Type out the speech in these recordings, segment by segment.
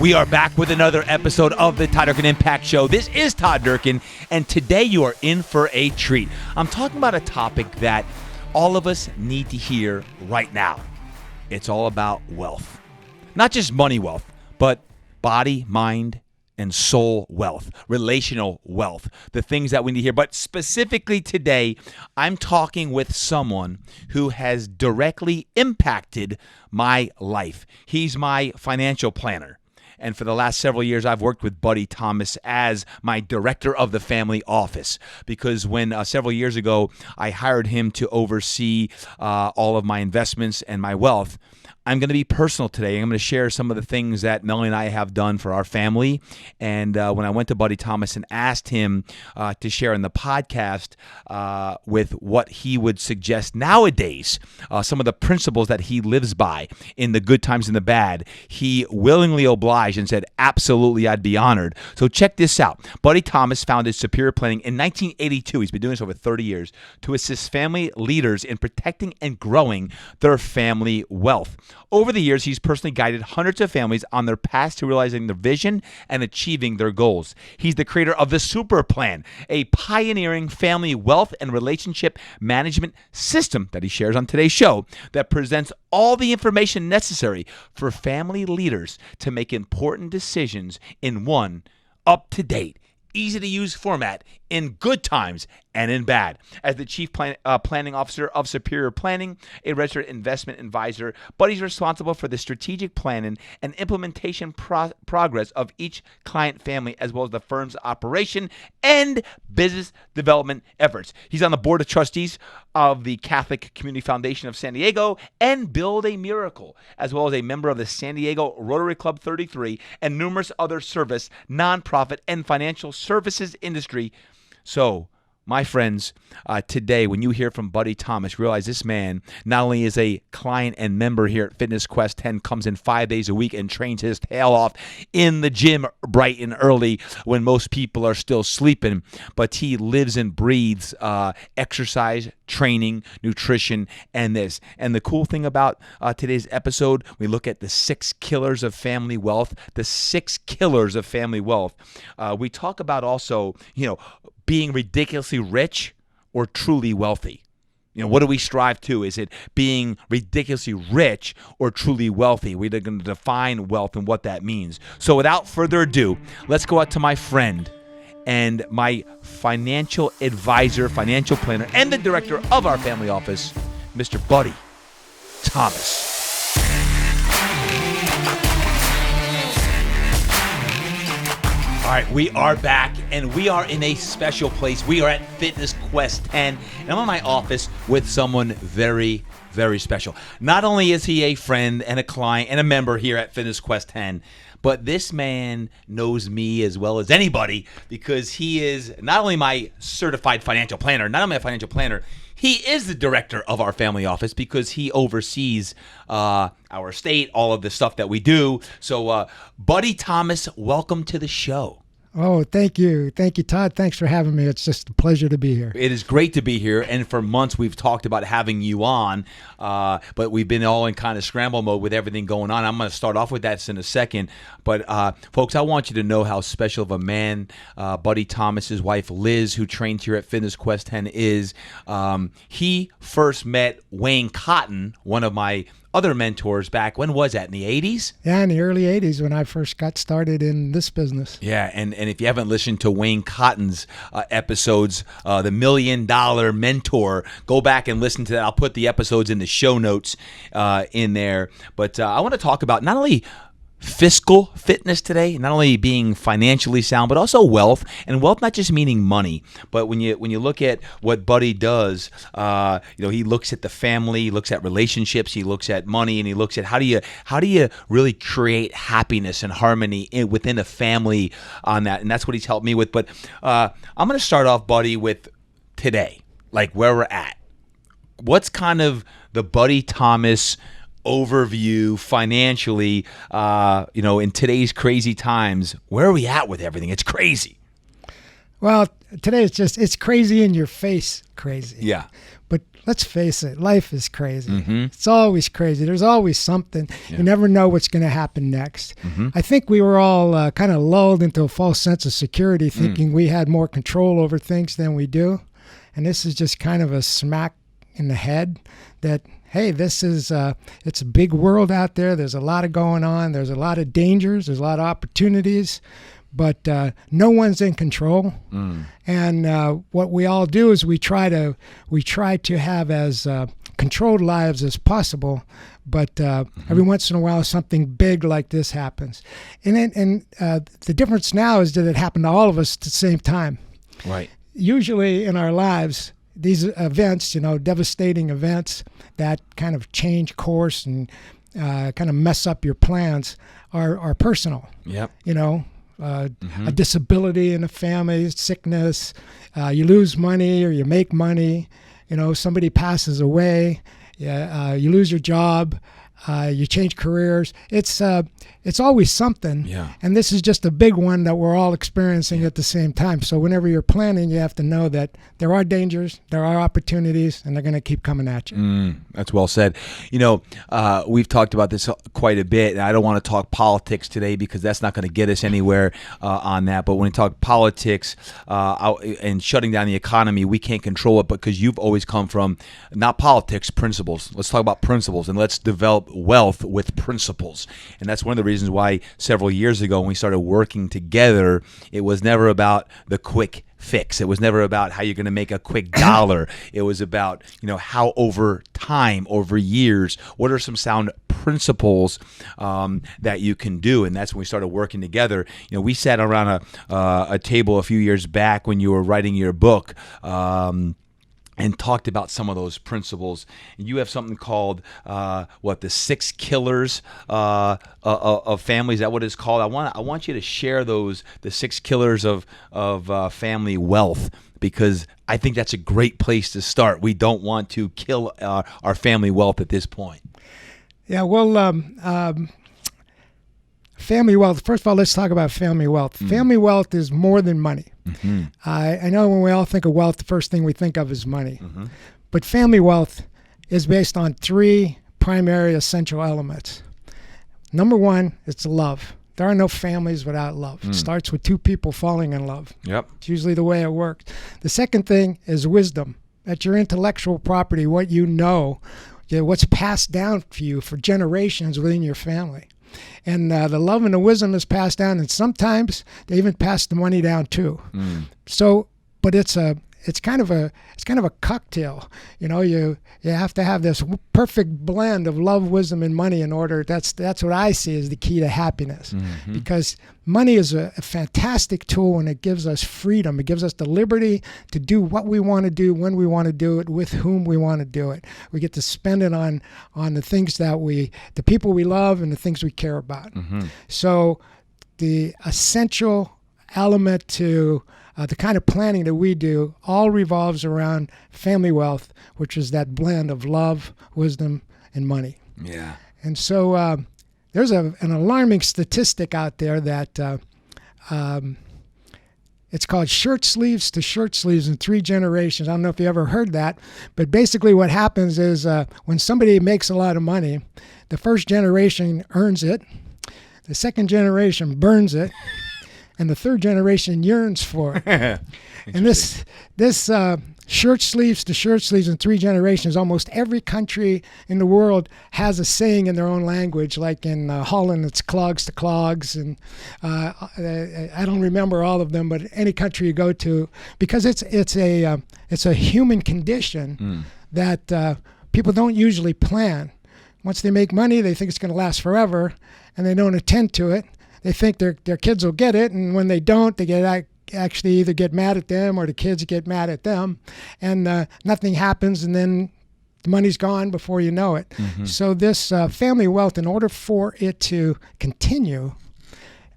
We are back with another episode of the Todd Durkin Impact Show. This is Todd Durkin, and today you are in for a treat. I'm talking about a topic that all of us need to hear right now. It's all about wealth. Not just money wealth, but body, mind, and soul wealth, relational wealth, the things that we need to hear. But specifically today, I'm talking with someone who has directly impacted my life. He's my financial planner. And for the last several years, I've worked with Buddy Thomas as my director of the family office. Because when several years ago, I hired him to oversee all of my investments and my wealth, I'm going to be personal today. I'm going to share some of the things that Melanie and I have done for our family. And when I went to Buddy Thomas and asked him to share in the podcast with what he would suggest nowadays, some of the principles that he lives by in the good times and the bad, he willingly obliged and said, absolutely, I'd be honored. So check this out. Buddy Thomas founded Superior Planning in 1982. He's been doing this over 30 years to assist family leaders in protecting and growing their family wealth. Over the years, he's personally guided hundreds of families on their path to realizing their vision and achieving their goals. He's the creator of the Super Plan, a pioneering family wealth and relationship management system that he shares on today's show that presents all the information necessary for family leaders to make important decisions in one up-to-date, easy-to-use format in good times and in bad. As the Chief Planning Officer of Superior Planning, a registered investment advisor, Buddy's responsible for the strategic planning and implementation progress of each client family, as well as the firm's operation and business development efforts. He's on the board of trustees of the Catholic Community Foundation of San Diego and Build a Miracle, as well as a member of the San Diego Rotary Club 33 and numerous other service, nonprofit, and financial services industry. So, my friends, today, when you hear from Buddy Thomas, realize this man not only is a client and member here at Fitness Quest 10, comes in 5 days a week and trains his tail off in the gym bright and early when most people are still sleeping, but he lives and breathes exercise, training, nutrition, and this. And the cool thing about today's episode, we look at the 6 killers of family wealth, the 6 killers of family wealth. We talk about also, being ridiculously rich or truly wealthy. What do we strive to? Is it being ridiculously rich or truly wealthy? We're going to define wealth and what that means. So without further ado, let's go out to my friend and my financial advisor, financial planner, and the director of our family office, Mr. Buddy Thomas. All right, we are back, and we are in a special place. We are at Fitness Quest 10, and I'm in my office with someone very, very special. Not only is he a friend and a client and a member here at Fitness Quest 10, but this man knows me as well as anybody because he is not only my certified financial planner, not only a financial planner, he is the director of our family office because he oversees our estate, all of the stuff that we do. So, Buddy Thomas, welcome to the show. Oh, thank you. Thank you, Todd. Thanks for having me. It's just a pleasure to be here. It is great to be here. And for months, we've talked about having you on, but we've been all in kind of scramble mode with everything going on. I'm going to start off with that in a second. But, folks, I want you to know how special of a man Buddy Thomas's wife, Liz, who trains here at Fitness Quest 10 is. He first met Wayne Cotton, one of my other mentors back, when was that, in the 80s? Yeah, in the early 80s when I first got started in this business. Yeah, and if you haven't listened to Wayne Cotton's episodes, the $1 Million Mentor, go back and listen to that. I'll put the episodes in the show notes in there. But I want to talk about not only fiscal fitness today, not only being financially sound, but also wealth. And wealth not just meaning money, but when you look at what Buddy does, he looks at the family, he looks at relationships, he looks at money, and he looks at how do you really create happiness and harmony within a family on that. And that's what he's helped me with. But I'm going to start off, Buddy, with today, like where we're at. What's kind of the Buddy Thomas overview financially, in today's crazy times? Where are we at with everything? It's crazy. Well, today it's crazy in your face crazy. Yeah. But let's face it, life is crazy. Mm-hmm. It's always crazy. There's always something. Yeah. You never know what's going to happen next. Mm-hmm. I think we were all kind of lulled into a false sense of security, thinking we had more control over things than we do. And this is just kind of a smack in the head that, hey, this is it's a big world out there. There's a lot of going on. There's a lot of dangers. There's a lot of opportunities. But no one's in control, and what we all do is we try to have as controlled lives as possible. But every once in a while, something big like this happens, and the difference now is that it happened to all of us at the same time. Right. Usually in our lives, these events, devastating events that kind of change course and kind of mess up your plans, are personal. Yep. A disability in a family, sickness, you lose money or you make money, somebody passes away, you lose your job, you change careers. It's always something. Yeah. And this is just a big one that we're all experiencing at the same time. So whenever you're planning, you have to know that there are dangers, there are opportunities, and they're going to keep coming at you. That's well said. We've talked about this quite a bit, and I don't want to talk politics today because that's not going to get us anywhere on that. But when we talk politics and shutting down the economy, we can't control it because you've always come from not politics, principles. Let's talk about principles, and let's develop wealth with principles. And that's one of the reasons why several years ago when we started working together, it was never about the quick fix. It was never about how you're going to make a quick dollar. It was about, how over time, over years, what are some sound principles that you can do? And that's when we started working together. We sat around a table a few years back when you were writing your book, and talked about some of those principles. And you have something called the 6 killers of families. Is that what it's called? I want you to share the 6 killers of family wealth, because I think that's a great place to start. We don't want to kill our family wealth at this point. Yeah, well, family wealth. First of all, let's talk about family wealth. Family wealth is more than money. Mm-hmm. I know when we all think of wealth, the first thing we think of is money. Mm-hmm. But family wealth is based on 3 primary essential elements. Number 1, it's love. There are no families without love. It starts with 2 people falling in love. Yep. It's usually the way it works. The second thing is wisdom. That's your intellectual property, what you know, what's passed down for you for generations within your family. And the love and the wisdom is passed down, and sometimes they even pass the money down too. So, but it's kind of a cocktail. You have to have this perfect blend of love, wisdom, and money in order. That's what I see as the key to happiness. Mm-hmm. Because money is a fantastic tool, and it gives us freedom. It gives us the liberty to do what we want to do, when we want to do it, with whom we want to do it. We get to spend it on the things the people we love and the things we care about. Mm-hmm. So the essential element to the kind of planning that we do all revolves around family wealth, which is that blend of love, wisdom, and money. Yeah. And so there's an alarming statistic out there that it's called shirt sleeves to shirt sleeves in 3 generations. I don't know if you ever heard that, but basically what happens is when somebody makes a lot of money, the first generation earns it, the second generation burns it, and the third generation yearns for it. And this shirt sleeves to shirt sleeves in 3 generations, almost every country in the world has a saying in their own language. Like in Holland, it's clogs to clogs. And I don't remember all of them, but any country you go to, because it's a human condition that people don't usually plan. Once they make money, they think it's going to last forever, and they don't attend to it. They think their kids will get it, and when they don't, they actually either get mad at them or the kids get mad at them, and nothing happens, and then the money's gone before you know it. Mm-hmm. So this family wealth, in order for it to continue,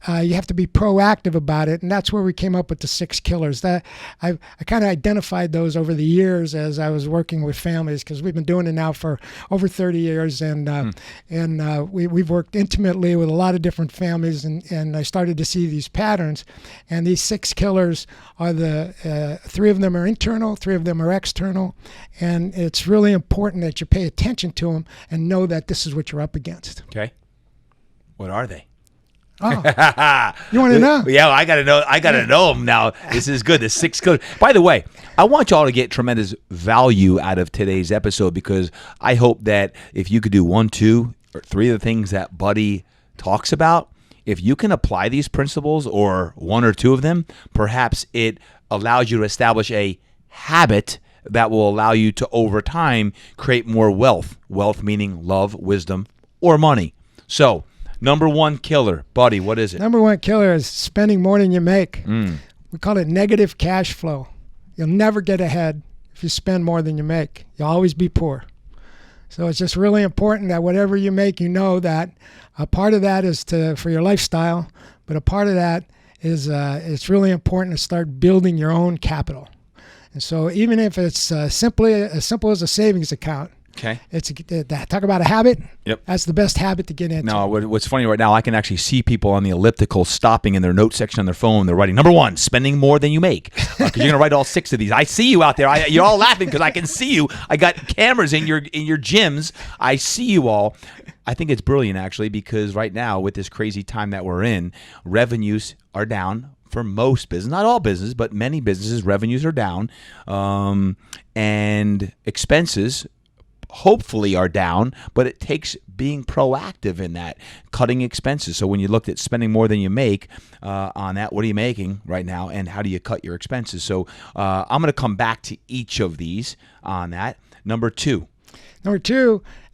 you have to be proactive about it, and that's where we came up with the 6 killers. That I kind of identified those over the years as I was working with families, because we've been doing it now for over 30 years, and we've worked intimately with a lot of different families, and I started to see these patterns. And these 6 killers are 3 of them are internal, 3 of them are external, and it's really important that you pay attention to them and know that this is what you're up against. Okay. What are they? Oh, you want to know? Yeah, I got to know. I got to know them now. This is good. The 6 killers. By the way, I want y'all to get tremendous value out of today's episode, because I hope that if you could do 1, 2, or 3 of the things that Buddy talks about, if you can apply these principles, or 1 or 2 of them, perhaps it allows you to establish a habit that will allow you to, over time, create more wealth. Wealth meaning love, wisdom, or money. So, number 1 killer, Buddy, what is it? Number 1 killer is spending more than you make. We call it negative cash flow. You'll never get ahead if you spend more than you make. You'll always be poor. So it's just really important that whatever you make, you know that a part of that is for your lifestyle, but a part of that is it's really important to start building your own capital. And so even if it's as simple as a savings account, okay, talk about a habit. Yep, that's the best habit to get into. No, what's funny right now, I can actually see people on the elliptical stopping in their note section on their phone. They're writing, number 1, spending more than you make, because you're going to write all 6 of these. I see you out there. You're all laughing because I can see you. I got cameras in your gyms. I see you all. I think it's brilliant, actually, because right now, with this crazy time that we're in, revenues are down for most business, not all businesses, but many businesses. Revenues are down, and expenses hopefully are down, but it takes being proactive in that, cutting expenses. So when you looked at spending more than you make on that, what are you making right now, and how do you cut your expenses? So I'm going to come back to each of these on that. Number 2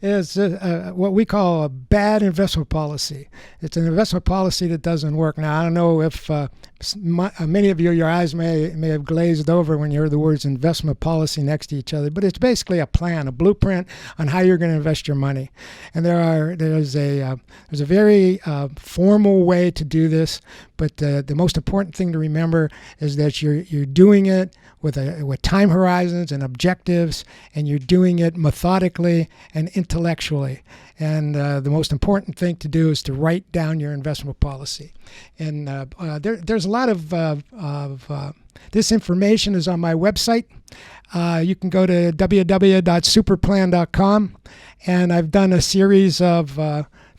is what we call a bad investment policy. It's an investment policy that doesn't work. Now, I don't know if many of you, your eyes may have glazed over when you heard the words investment policy next to each other, but it's basically a plan, a blueprint on how you're going to invest your money. And there's a very formal way to do this, but the most important thing to remember is that you're doing it with time horizons and objectives, and you're doing it methodically and intellectually. And the most important thing to do is to write down your investment policy. And there's a lot of this information is on my website. You can go to www.superplan.com, and I've done a series of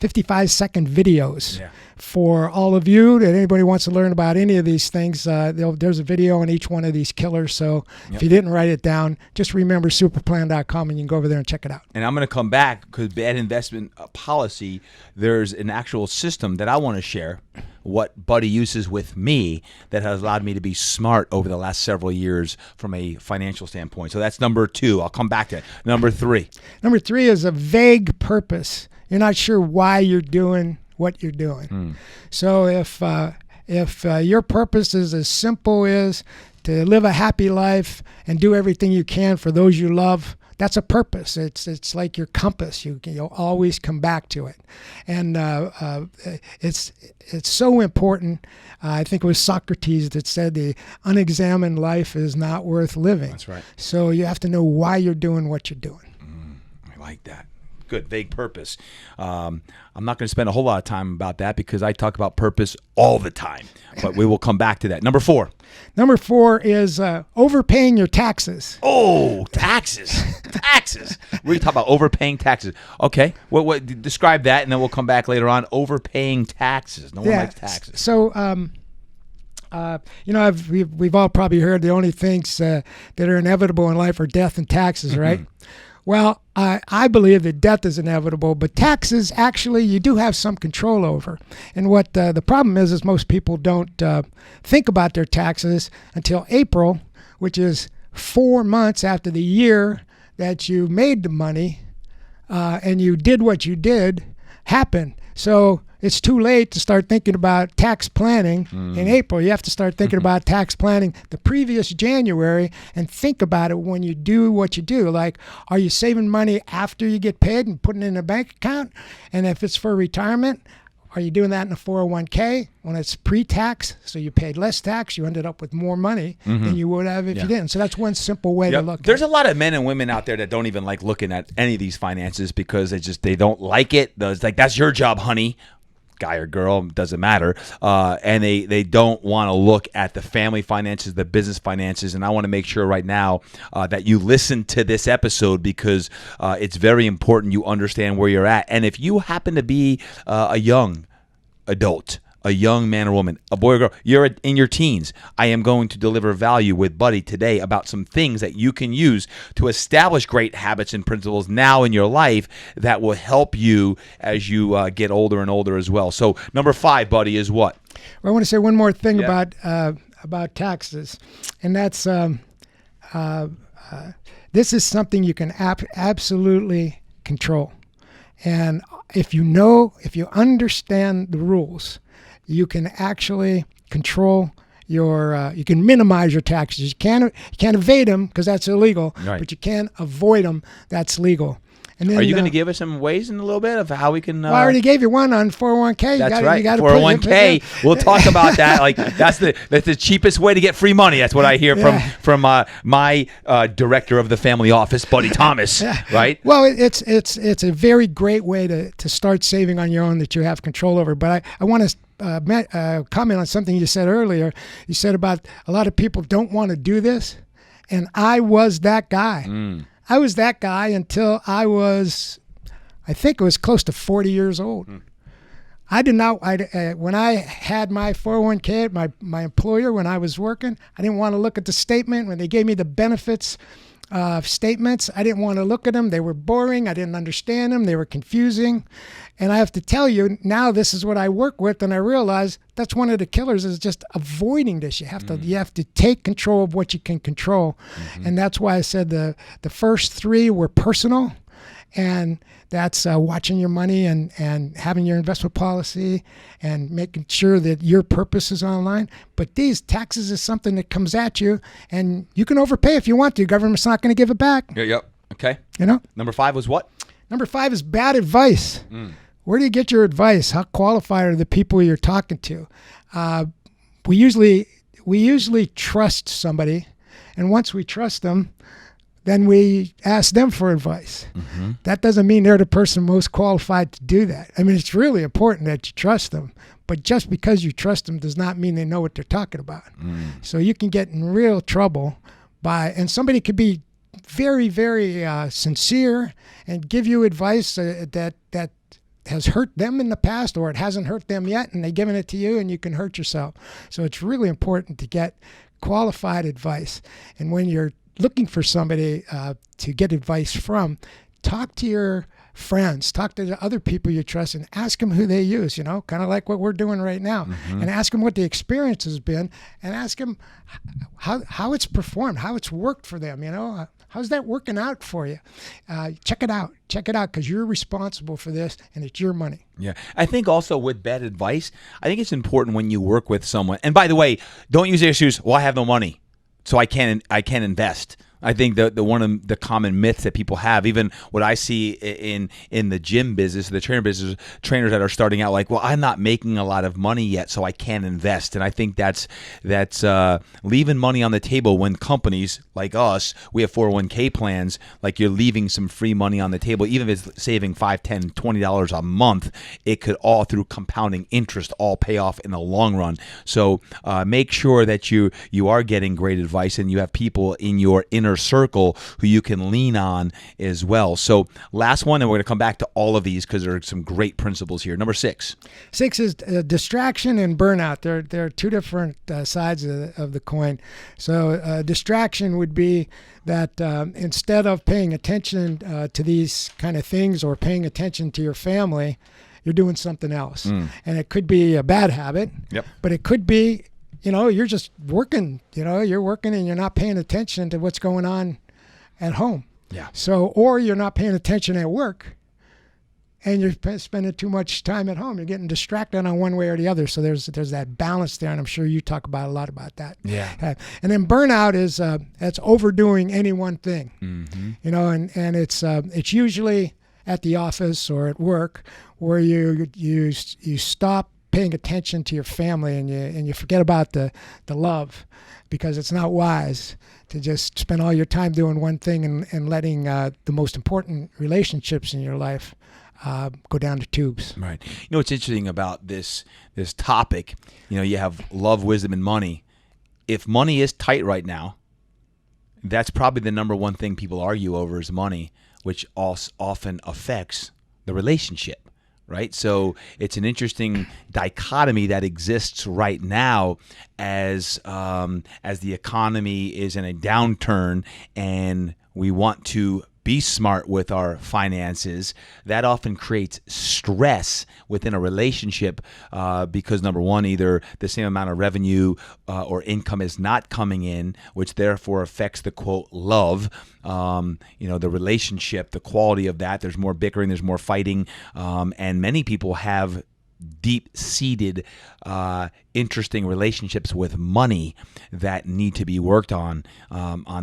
55-second videos for all of you. That anybody wants to learn about any of these things, there's a video on each one of these killers. So if you didn't write it down, just remember superplan.com, and you can go over there and check it out. And I'm going to come back, because bad investment policy, there's an actual system that I want to share, what Buddy uses with me, that has allowed me to be smart over the last several years from a financial standpoint. So that's number 2. I'll come back to it. Number 3. Number 3 is a vague purpose. You're not sure why you're doing what you're doing. So if your purpose is as simple as to live a happy life and do everything you can for those you love, that's a purpose. It's like your compass. You'll always come back to it, and it's so important. I think it was Socrates that said the unexamined life is not worth living. That's right. So you have to know why you're doing what you're doing. I like that. Good, vague purpose. I'm not going to spend a whole lot of time about that, because I talk about purpose all the time, but we will come back to that. Number 4. Number 4 is overpaying your taxes. Oh, taxes. Taxes. We're going to talk about overpaying taxes. Okay. What describe that, and then we'll come back later on. Overpaying taxes. No one likes taxes. So, we've all probably heard the only things that are inevitable in life are death and taxes, right? Well, I believe that death is inevitable, but taxes, actually, you do have some control over. And what the problem is most people don't think about their taxes until April, which is 4 months after the year that you made the money and you did what you did happen. So it's too late to start thinking about tax planning in April. You have to start thinking about tax planning the previous January, and think about it when you do what you do. Like, are you saving money after you get paid and putting it in a bank account? And if it's for retirement, Are you doing that in a 401k when it's pre-tax? So you paid less tax, you ended up with more money than you would have if you didn't. So that's one simple way to look at it. There's a lot of men and women out there that don't even like looking at any of these finances because they don't like it. It's like, that's your job, honey. Guy or girl, doesn't matter. And they don't want to look at the family finances, the business finances. And I want to make sure right now that you listen to this episode because it's very important you understand where you're at. And if you happen to be a young adult, a young man or woman, a boy or girl, you're in your teens, I am going to deliver value with Buddy today about some things that you can use to establish great habits and principles now in your life that will help you as you get older and older as well. So number 5, Buddy, is what? Well, I want to say one more thing about taxes, and that's this is something you can absolutely control. And if you understand the rules, you can actually control your, you can minimize your taxes. You can't evade them because that's illegal, but you can avoid them. That's legal. And then, are you going to give us some ways in a little bit of how we can? Well, I already gave you one on 401k. That's right. 401k. We'll talk about that. Like that's the cheapest way to get free money. That's what I hear from my director of the family office, Buddy Thomas. Right. Well, it's a very great way to start saving on your own that you have control over. But I want to comment on something you said earlier. You said about a lot of people don't want to do this, and I was that guy. I was that guy until I think it was close to 40 years old. I did not, when I had my 401k at my employer when I was working, I didn't want to look at the statement. When they gave me the benefits statements, I didn't want to look at them. They were boring. I didn't understand them. They were confusing. And I have to tell you, now this is what I work with, and I realize that's one of the killers is just avoiding this. You have to take control of what you can control. And that's why I said the first 3 were personal, and that's watching your money and having your investment policy and making sure that your purpose is online. But these taxes is something that comes at you, and you can overpay if you want to. Government's not going to give it back. Yep. Okay. Number 5 was what? Number 5 is bad advice. Where do you get your advice? How qualified are the people you're talking to? We usually trust somebody, and once we trust them, then we ask them for advice. That doesn't mean they're the person most qualified to do that. I mean, it's really important that you trust them, but just because you trust them does not mean they know what they're talking about. So you can get in real trouble and somebody could be very, very sincere and give you advice that has hurt them in the past, or it hasn't hurt them yet, and they're giving it to you, and you can hurt yourself. So it's really important to get qualified advice. And when you're looking for somebody to get advice from, talk to your friends, talk to the other people you trust, and ask them who they use, kind of like what we're doing right now. And ask them what the experience has been, and ask them how it's performed, how it's worked for them, how's that working out for you? Check it out, because you're responsible for this, and it's your money. Yeah. I think also with bad advice, I think it's important when you work with someone, and by the way, don't use the excuse, well, I have no money, so I can't invest. I think the one of the common myths that people have, even what I see in the gym business, the trainer business, trainers that are starting out like, well, I'm not making a lot of money yet, so I can't invest. And I think that's leaving money on the table when companies like us, we have 401k plans, like you're leaving some free money on the table. Even if it's saving $5, $10, $20 a month, it could all through compounding interest all pay off in the long run. So make sure that you are getting great advice and you have people in your inner circle who you can lean on as well. So last one, and we're going to come back to all of these because there are some great principles here. Number 6. 6 is distraction and burnout. There are 2 different sides of the coin. So distraction would be that instead of paying attention to these kind of things or paying attention to your family, you're doing something else. And it could be a bad habit, but it could be you're just working, you're working and you're not paying attention to what's going on at home. Yeah. So, or you're not paying attention at work and you're spending too much time at home. You're getting distracted on one way or the other. So there's that balance there. And I'm sure you talk about a lot about that. Yeah. And then burnout is, that's overdoing any one thing, and it's usually at the office or at work where you stop paying attention to your family and you forget about the love, because it's not wise to just spend all your time doing one thing and letting the most important relationships in your life go down the tubes. Right. You know what's interesting about this topic? You know, you have love, wisdom, and money. If money is tight right now, that's probably the number one thing people argue over is money, which often affects the relationship, right? So it's an interesting dichotomy that exists right now as the economy is in a downturn and we want to be smart with our finances. That often creates stress within a relationship because, number one, either the same amount of revenue or income is not coming in, which therefore affects the, quote, love, the relationship, the quality of that. There's more bickering, there's more fighting, and many people have deep-seated, interesting relationships with money that need to be worked on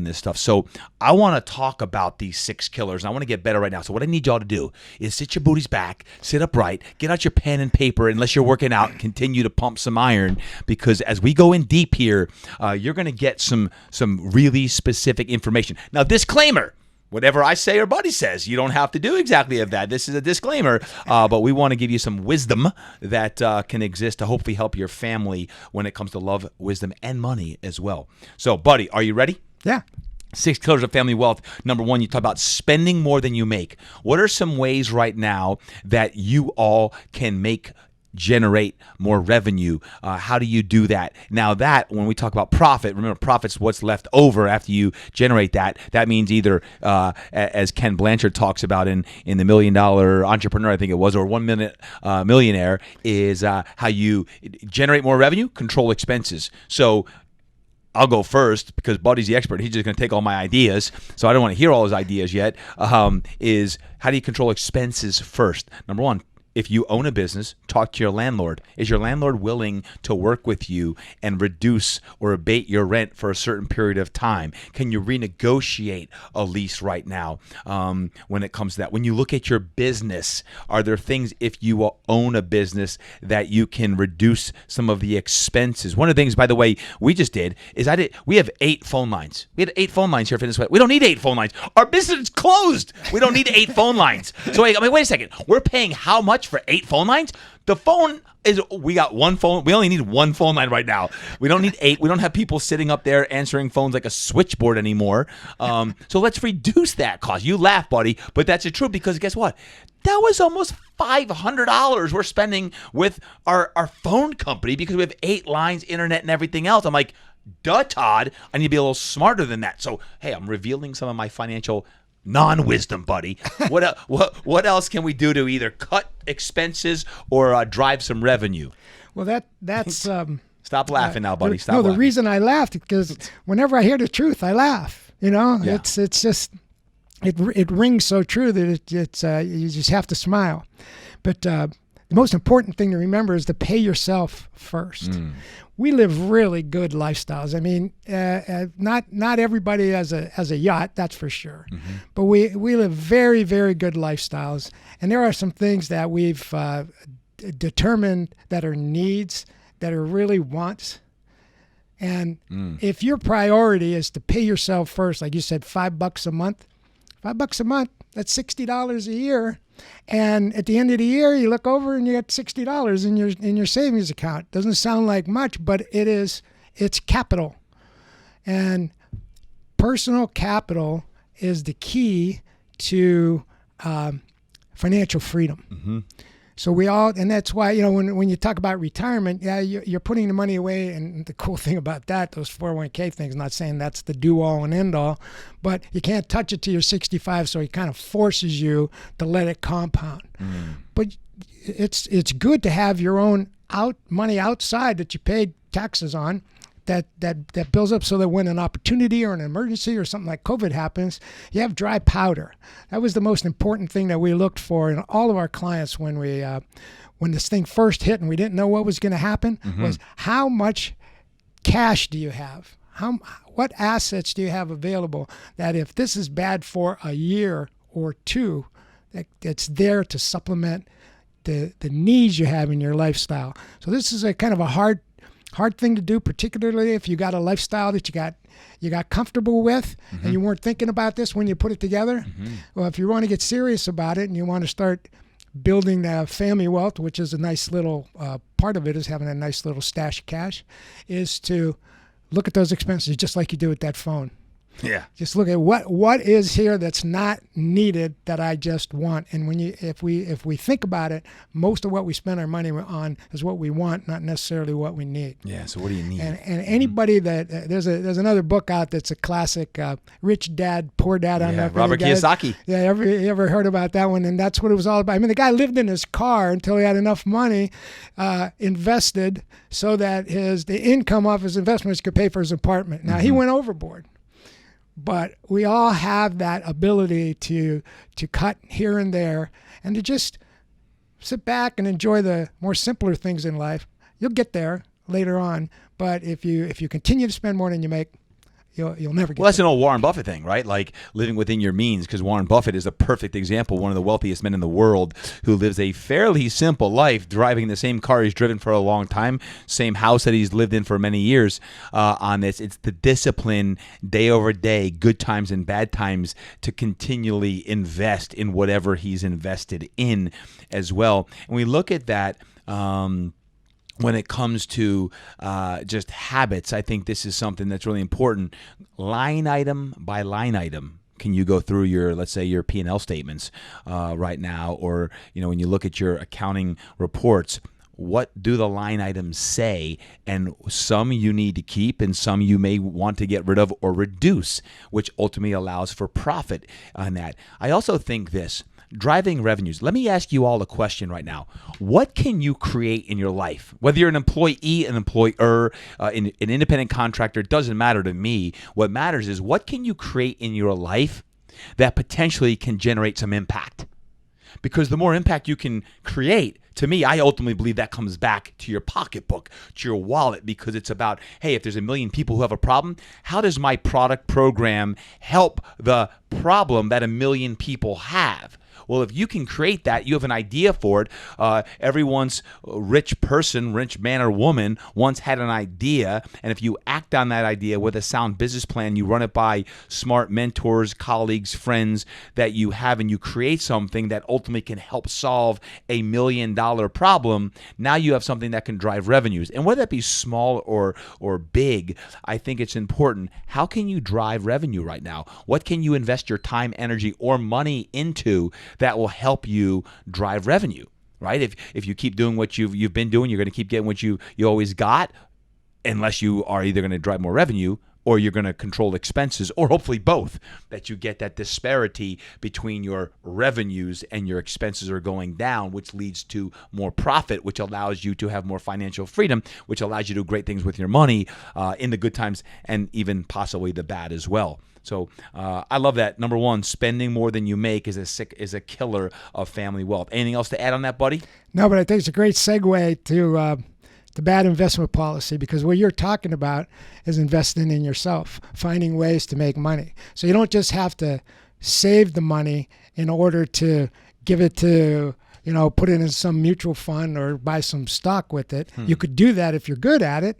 this stuff. So I want to talk about these 6 killers, and I want to get better right now. So what I need y'all to do is sit your booties back, sit upright, get out your pen and paper, unless you're working out, continue to pump some iron, because as we go in deep here, you're going to get some really specific information. Now, disclaimer. Whatever I say or Buddy says, you don't have to do exactly of that. This is a disclaimer, but we want to give you some wisdom that can exist to hopefully help your family when it comes to love, wisdom, and money as well. So, Buddy, are you ready? Yeah. 6 killers of family wealth. Number 1, you talk about spending more than you make. What are some ways right now that you all can generate more revenue? How do you do that? Now that when we talk about profit, remember profit's what's left over after you generate that. That means either, as Ken Blanchard talks about in the $1 Million Entrepreneur, I think it was, or 1 Minute Millionaire, is how you generate more revenue, control expenses. So I'll go first because Buddy's the expert. He's just going to take all my ideas, so I don't want to hear all his ideas yet. Is how do you control expenses first? Number 1, if you own a business, talk to your landlord. Is your landlord willing to work with you and reduce or abate your rent for a certain period of time? Can you renegotiate a lease right now when it comes to that? When you look at your business, are there things, if you own a business, that you can reduce some of the expenses? One of the things, by the way, we just did is we have 8 phone lines. We had 8 phone lines here for this. We don't need 8 phone lines. Our business is closed. We don't need 8 phone lines. So wait a second. We're paying how much for 8 phone lines? The phone is, we got 1 phone. We only need 1 phone line right now. We don't need 8. We don't have people sitting up there answering phones like a switchboard anymore. So let's reduce that cost. You laugh, Buddy, but that's the truth, because guess what? That was almost $500 we're spending with our phone company because we have 8 lines, internet, and everything else. I'm like, duh, Todd, I need to be a little smarter than that. So, hey, I'm revealing some of my financial non-wisdom, Buddy. What else can we do to either cut expenses or drive some revenue? Well, that's stop laughing now, Buddy. Stop. The reason I laughed is because whenever I hear the truth, I laugh. Yeah. It's just it rings so true that it's you just have to smile. But the most important thing to remember is to pay yourself first. We live really good lifestyles. I mean, not everybody has a yacht, that's for sure. Mm-hmm. But we live very, very good lifestyles. And there are some things that we've determined that are needs, that are really wants. And if your priority is to pay yourself first, like you said, $5 a month, that's $60 a year. And at the end of the year, you look over and you get $60 in your savings account. Doesn't sound like much, but it's capital. And personal capital is the key to financial freedom. Mm-hmm. So and that's why, when you talk about retirement, yeah, you're putting the money away. And the cool thing about that, those 401k things, I'm not saying that's the do-all and end-all, but you can't touch it till you're 65, so it kind of forces you to let it compound. But it's good to have your own money outside that you paid taxes on, that builds up so that when an opportunity or an emergency or something like COVID happens, you have dry powder. That was the most important thing that we looked for in all of our clients when this thing first hit and we didn't know what was going to happen, was how much cash do you have? What assets do you have available that if this is bad for a year or two, that's there to supplement the needs you have in your lifestyle. So this is a kind of a hard thing to do, particularly if you got a lifestyle that you got comfortable with, and you weren't thinking about this when you put it together. Well, if you want to get serious about it and you want to start building family wealth, which is a nice little part of it, is having a nice little stash of cash, is to look at those expenses just like you do with that phone. Yeah. Just look at what is here that's not needed that I just want. And if we think about it, most of what we spend our money on is what we want, not necessarily what we need. Yeah. So what do you need? And anybody that there's another book out that's a classic, Rich Dad, Poor Dad. On that. Robert Kiyosaki. Yeah. You ever heard about that one? And that's what it was all about. I mean, the guy lived in his car until he had enough money invested so that the income off his investments could pay for his apartment. Now he went overboard. But we all have that ability to cut here and there and to just sit back and enjoy the more simpler things in life. You'll get there later on, but if you continue to spend more than you make, you'll never get Well, that's there. an old Warren Buffett thing, right? Like living within your means, because Warren Buffett is a perfect example, one of the wealthiest men in the world who lives a fairly simple life, driving the same car he's driven for a long time, same house that he's lived in for many years on this. It's the discipline, day over day, good times and bad times, to continually invest in whatever he's invested in as well. And we look at that when it comes to just habits. I think this is something that's really important. Line item by line item. Can you go through let's say your P&L statements right now, or when you look at your accounting reports, what do the line items say? And some you need to keep, and some you may want to get rid of or reduce, which ultimately allows for profit on that. I also think this. Driving revenues. Let me ask you all a question right now. What can you create in your life? Whether you're an employee, an employer, an independent contractor, it doesn't matter to me. What matters is what can you create in your life that potentially can generate some impact? Because the more impact you can create, to me, I ultimately believe that comes back to your pocketbook, to your wallet, because it's about, hey, if there's 1 million people who have a problem, how does my product program help the problem that 1 million people have? Well, if you can create that, you have an idea for it. Everyone's rich person, rich man or woman, once had an idea. And if you act on that idea with a sound business plan, you run it by smart mentors, colleagues, friends that you have, and you create something that ultimately can help solve a $1 million problem, now you have something that can drive revenues. And whether that be small or big, I think it's important. How can you drive revenue right now? What can you invest your time, energy, or money into that will help you drive revenue, right? If you keep doing what you've been doing, you're going to keep getting what you always got, unless you are either going to drive more revenue or you're going to control expenses, or hopefully both, that you get that disparity between your revenues and your expenses are going down, which leads to more profit, which allows you to have more financial freedom, which allows you to do great things with your money in the good times and even possibly the bad as well. So I love that. Number one, spending more than you make is a killer of family wealth. Anything else to add on that, buddy? No, but I think it's a great segue to the bad investment policy, because what you're talking about is investing in yourself, finding ways to make money. So you don't just have to save the money in order to give it to, put it in some mutual fund or buy some stock with it. You could do that if you're good at it,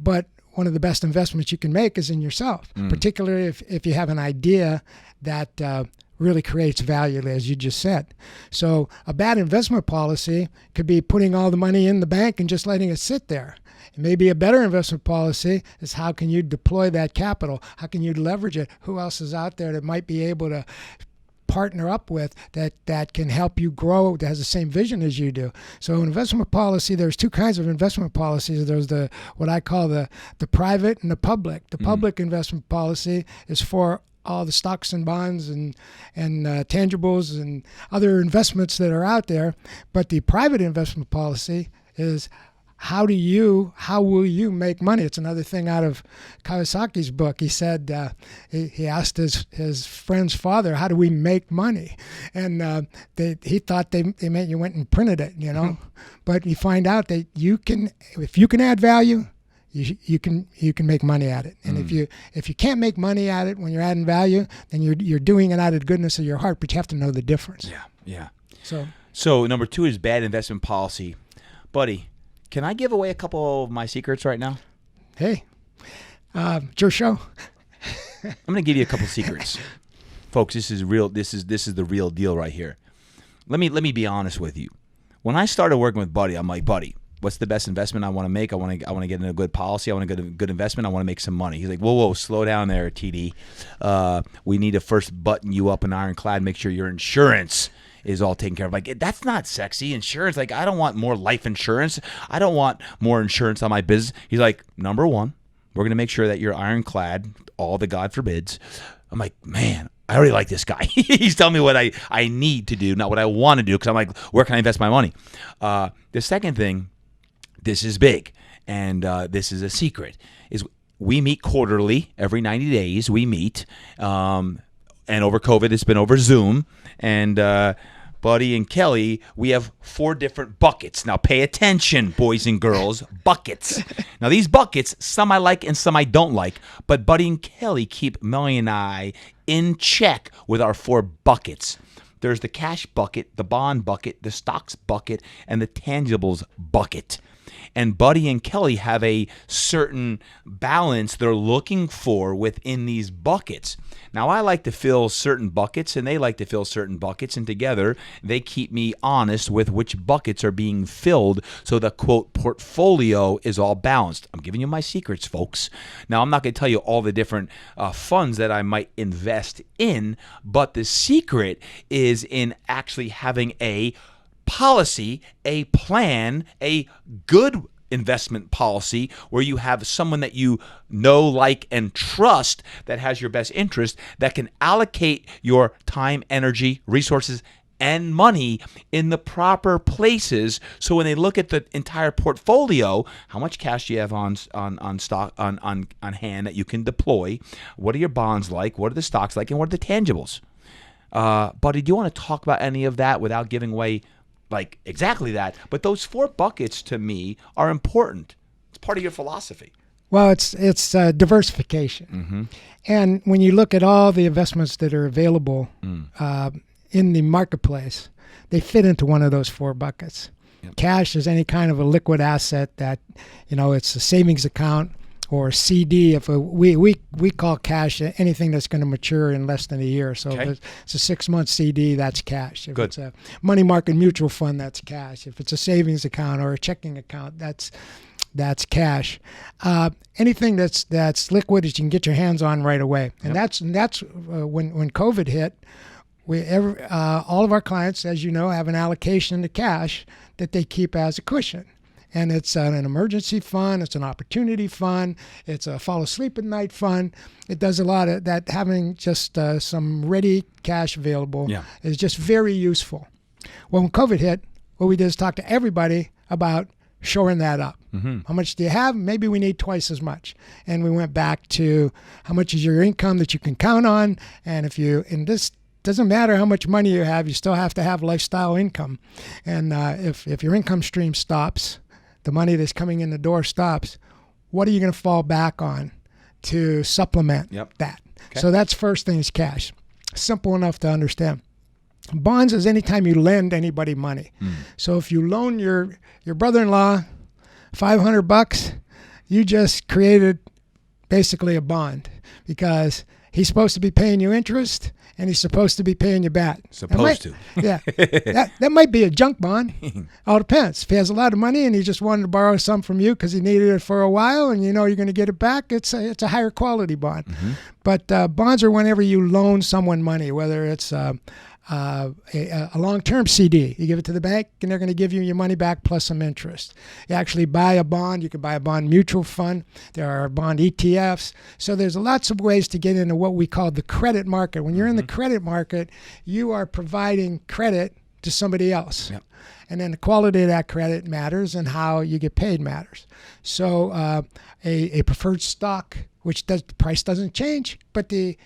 but one of the best investments you can make is in yourself, particularly if you have an idea that really creates value, as you just said. So a bad investment policy could be putting all the money in the bank and just letting it sit there. Maybe a better investment policy is how can you deploy that capital? How can you leverage it? Who else is out there that might be able to partner up with that can help you grow, that has the same vision as you do? So investment policy, there's two kinds of investment policies. There's what I call the private and the public. The public investment policy is for all the stocks and bonds and tangibles and other investments that are out there. But the private investment policy is how will you make money? It's another thing out of Kiyosaki's book. He said, he asked his friend's father, how do we make money? And he thought they meant you went and printed it, But you find out that if you can add value, you can make money at it. And if you can't make money at it when you're adding value, then you're doing it out of the goodness of your heart, but you have to know the difference. Yeah. So number 2 is bad investment policy. Buddy, can I give away a couple of my secrets right now? Hey, it's your show. I'm going to give you a couple secrets. Folks, this is real. This is the real deal right here. Let me be honest with you. When I started working with Buddy, I'm like, Buddy, what's the best investment I want to make? I want to get in a good policy. I want to get a good investment. I want to make some money. He's like, whoa, slow down there, TD. We need to first button you up in ironclad, make sure your insurance is all taken care of. Like, that's not sexy. Insurance, like, I don't want more life insurance. I don't want more insurance on my business. He's like, number 1, we're going to make sure that you're ironclad, all the God forbids. I'm like, man, I already like this guy. He's telling me what I need to do, not what I want to do, because I'm like, where can I invest my money? The second thing, this is big, and this is a secret, is we meet quarterly. Every 90 days we meet, and over COVID, it's been over Zoom, and Buddy and Kelly, we have 4 different buckets. Now pay attention, boys and girls, buckets. Now these buckets, some I like and some I don't like, but Buddy and Kelly keep Melanie and I in check with our 4 buckets. There's the cash bucket, the bond bucket, the stocks bucket, and the tangibles bucket. And Buddy and Kelly have a certain balance they're looking for within these buckets. Now, I like to fill certain buckets, and they like to fill certain buckets, and together they keep me honest with which buckets are being filled so the, quote, portfolio is all balanced. I'm giving you my secrets, folks. Now, I'm not going to tell you all the different funds that I might invest in, but the secret is in actually having a policy, a plan, a good investment policy where you have someone that you know, like, and trust that has your best interest, that can allocate your time, energy, resources, and money in the proper places. So when they look at the entire portfolio, how much cash do you have on stock on hand that you can deploy? What are your bonds like? What are the stocks like? And what are the tangibles? Buddy, do you want to talk about any of that without giving away like exactly that? But those 4 buckets to me are important. It's part of your philosophy. Well, it's diversification. And when you look at all the investments that are available in the marketplace, they fit into one of those 4 buckets. Yep. Cash is any kind of a liquid asset that, it's a savings account or CD. If we call cash anything that's going to mature in less than a year. So if it's a 6-month CD, that's cash. If it's a money market mutual fund, that's cash. If it's a savings account or a checking account, that's cash. Anything that's liquid that you can get your hands on right away. And that's when COVID hit. All of our clients, as you know, have an allocation to cash that they keep as a cushion. And it's an emergency fund, it's an opportunity fund, it's a fall asleep at night fund. It does a lot of that. Having just some ready cash available is just very useful. Well, when COVID hit, what we did is talk to everybody about shoring that up. How much do you have? Maybe we need twice as much. And we went back to how much is your income that you can count on. And this doesn't matter how much money you have, you still have to have lifestyle income. And if your income stream stops, the money that's coming in the door stops, what are you going to fall back on to supplement that? Okay. So that's first thing is cash. Simple enough to understand. Bonds is anytime you lend anybody money. So if you loan your brother-in-law $500, you just created basically a bond because he's supposed to be paying you interest and he's supposed to be paying you back. Yeah. That might be a junk bond. All depends. If he has a lot of money and he just wanted to borrow some from you because he needed it for a while and you're going to get it back, it's a higher quality bond. But bonds are whenever you loan someone money, whether it's a long-term CD. You give it to the bank, and they're going to give you your money back plus some interest. You actually buy a bond. You can buy a bond mutual fund. There are bond ETFs. So there's lots of ways to get into what we call the credit market. When you're in the credit market, you are providing credit to somebody else. Yep. And then the quality of that credit matters and how you get paid matters. So a preferred stock, which the price doesn't change, but the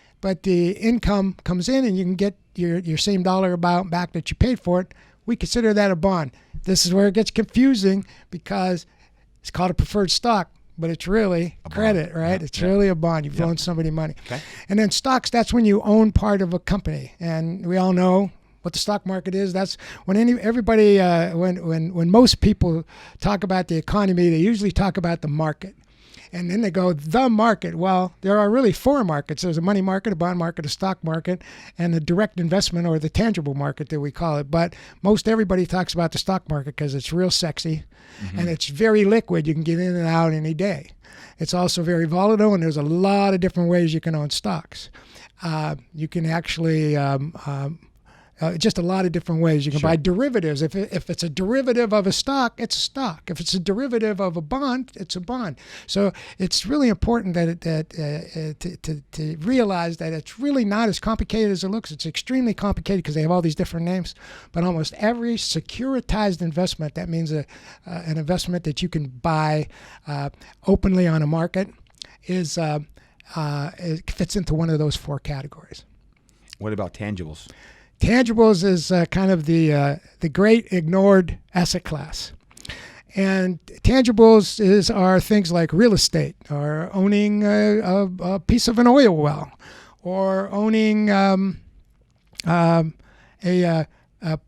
income comes in and you can get your same dollar amount back that you paid for it, we consider that a bond. This is where it gets confusing because it's called a preferred stock, but it's really credit, right? Yeah. It's really a bond. You've loaned somebody money. Okay. And then stocks, that's when you own part of a company. And we all know what the stock market is. That's when when most people talk about the economy, they usually talk about the market. And then they go, the market. Well, there are really four markets. There's a money market, a bond market, a stock market, and the direct investment or the tangible market that we call it. But most everybody talks about the stock market because it's real sexy and it's very liquid. You can get in and out any day. It's also very volatile, and there's a lot of different ways you can own stocks. You can actually just a lot of different ways. You can buy derivatives. If it's a derivative of a stock, it's a stock. If it's a derivative of a bond, it's a bond. So it's really important to realize that it's really not as complicated as it looks. It's extremely complicated because they have all these different names. But almost every securitized investment, that means an investment that you can buy openly on a market, it fits into one of those four categories. What about tangibles? Tangibles is kind of the great ignored asset class. And tangibles are things like real estate, or owning a piece of an oil well, or owning a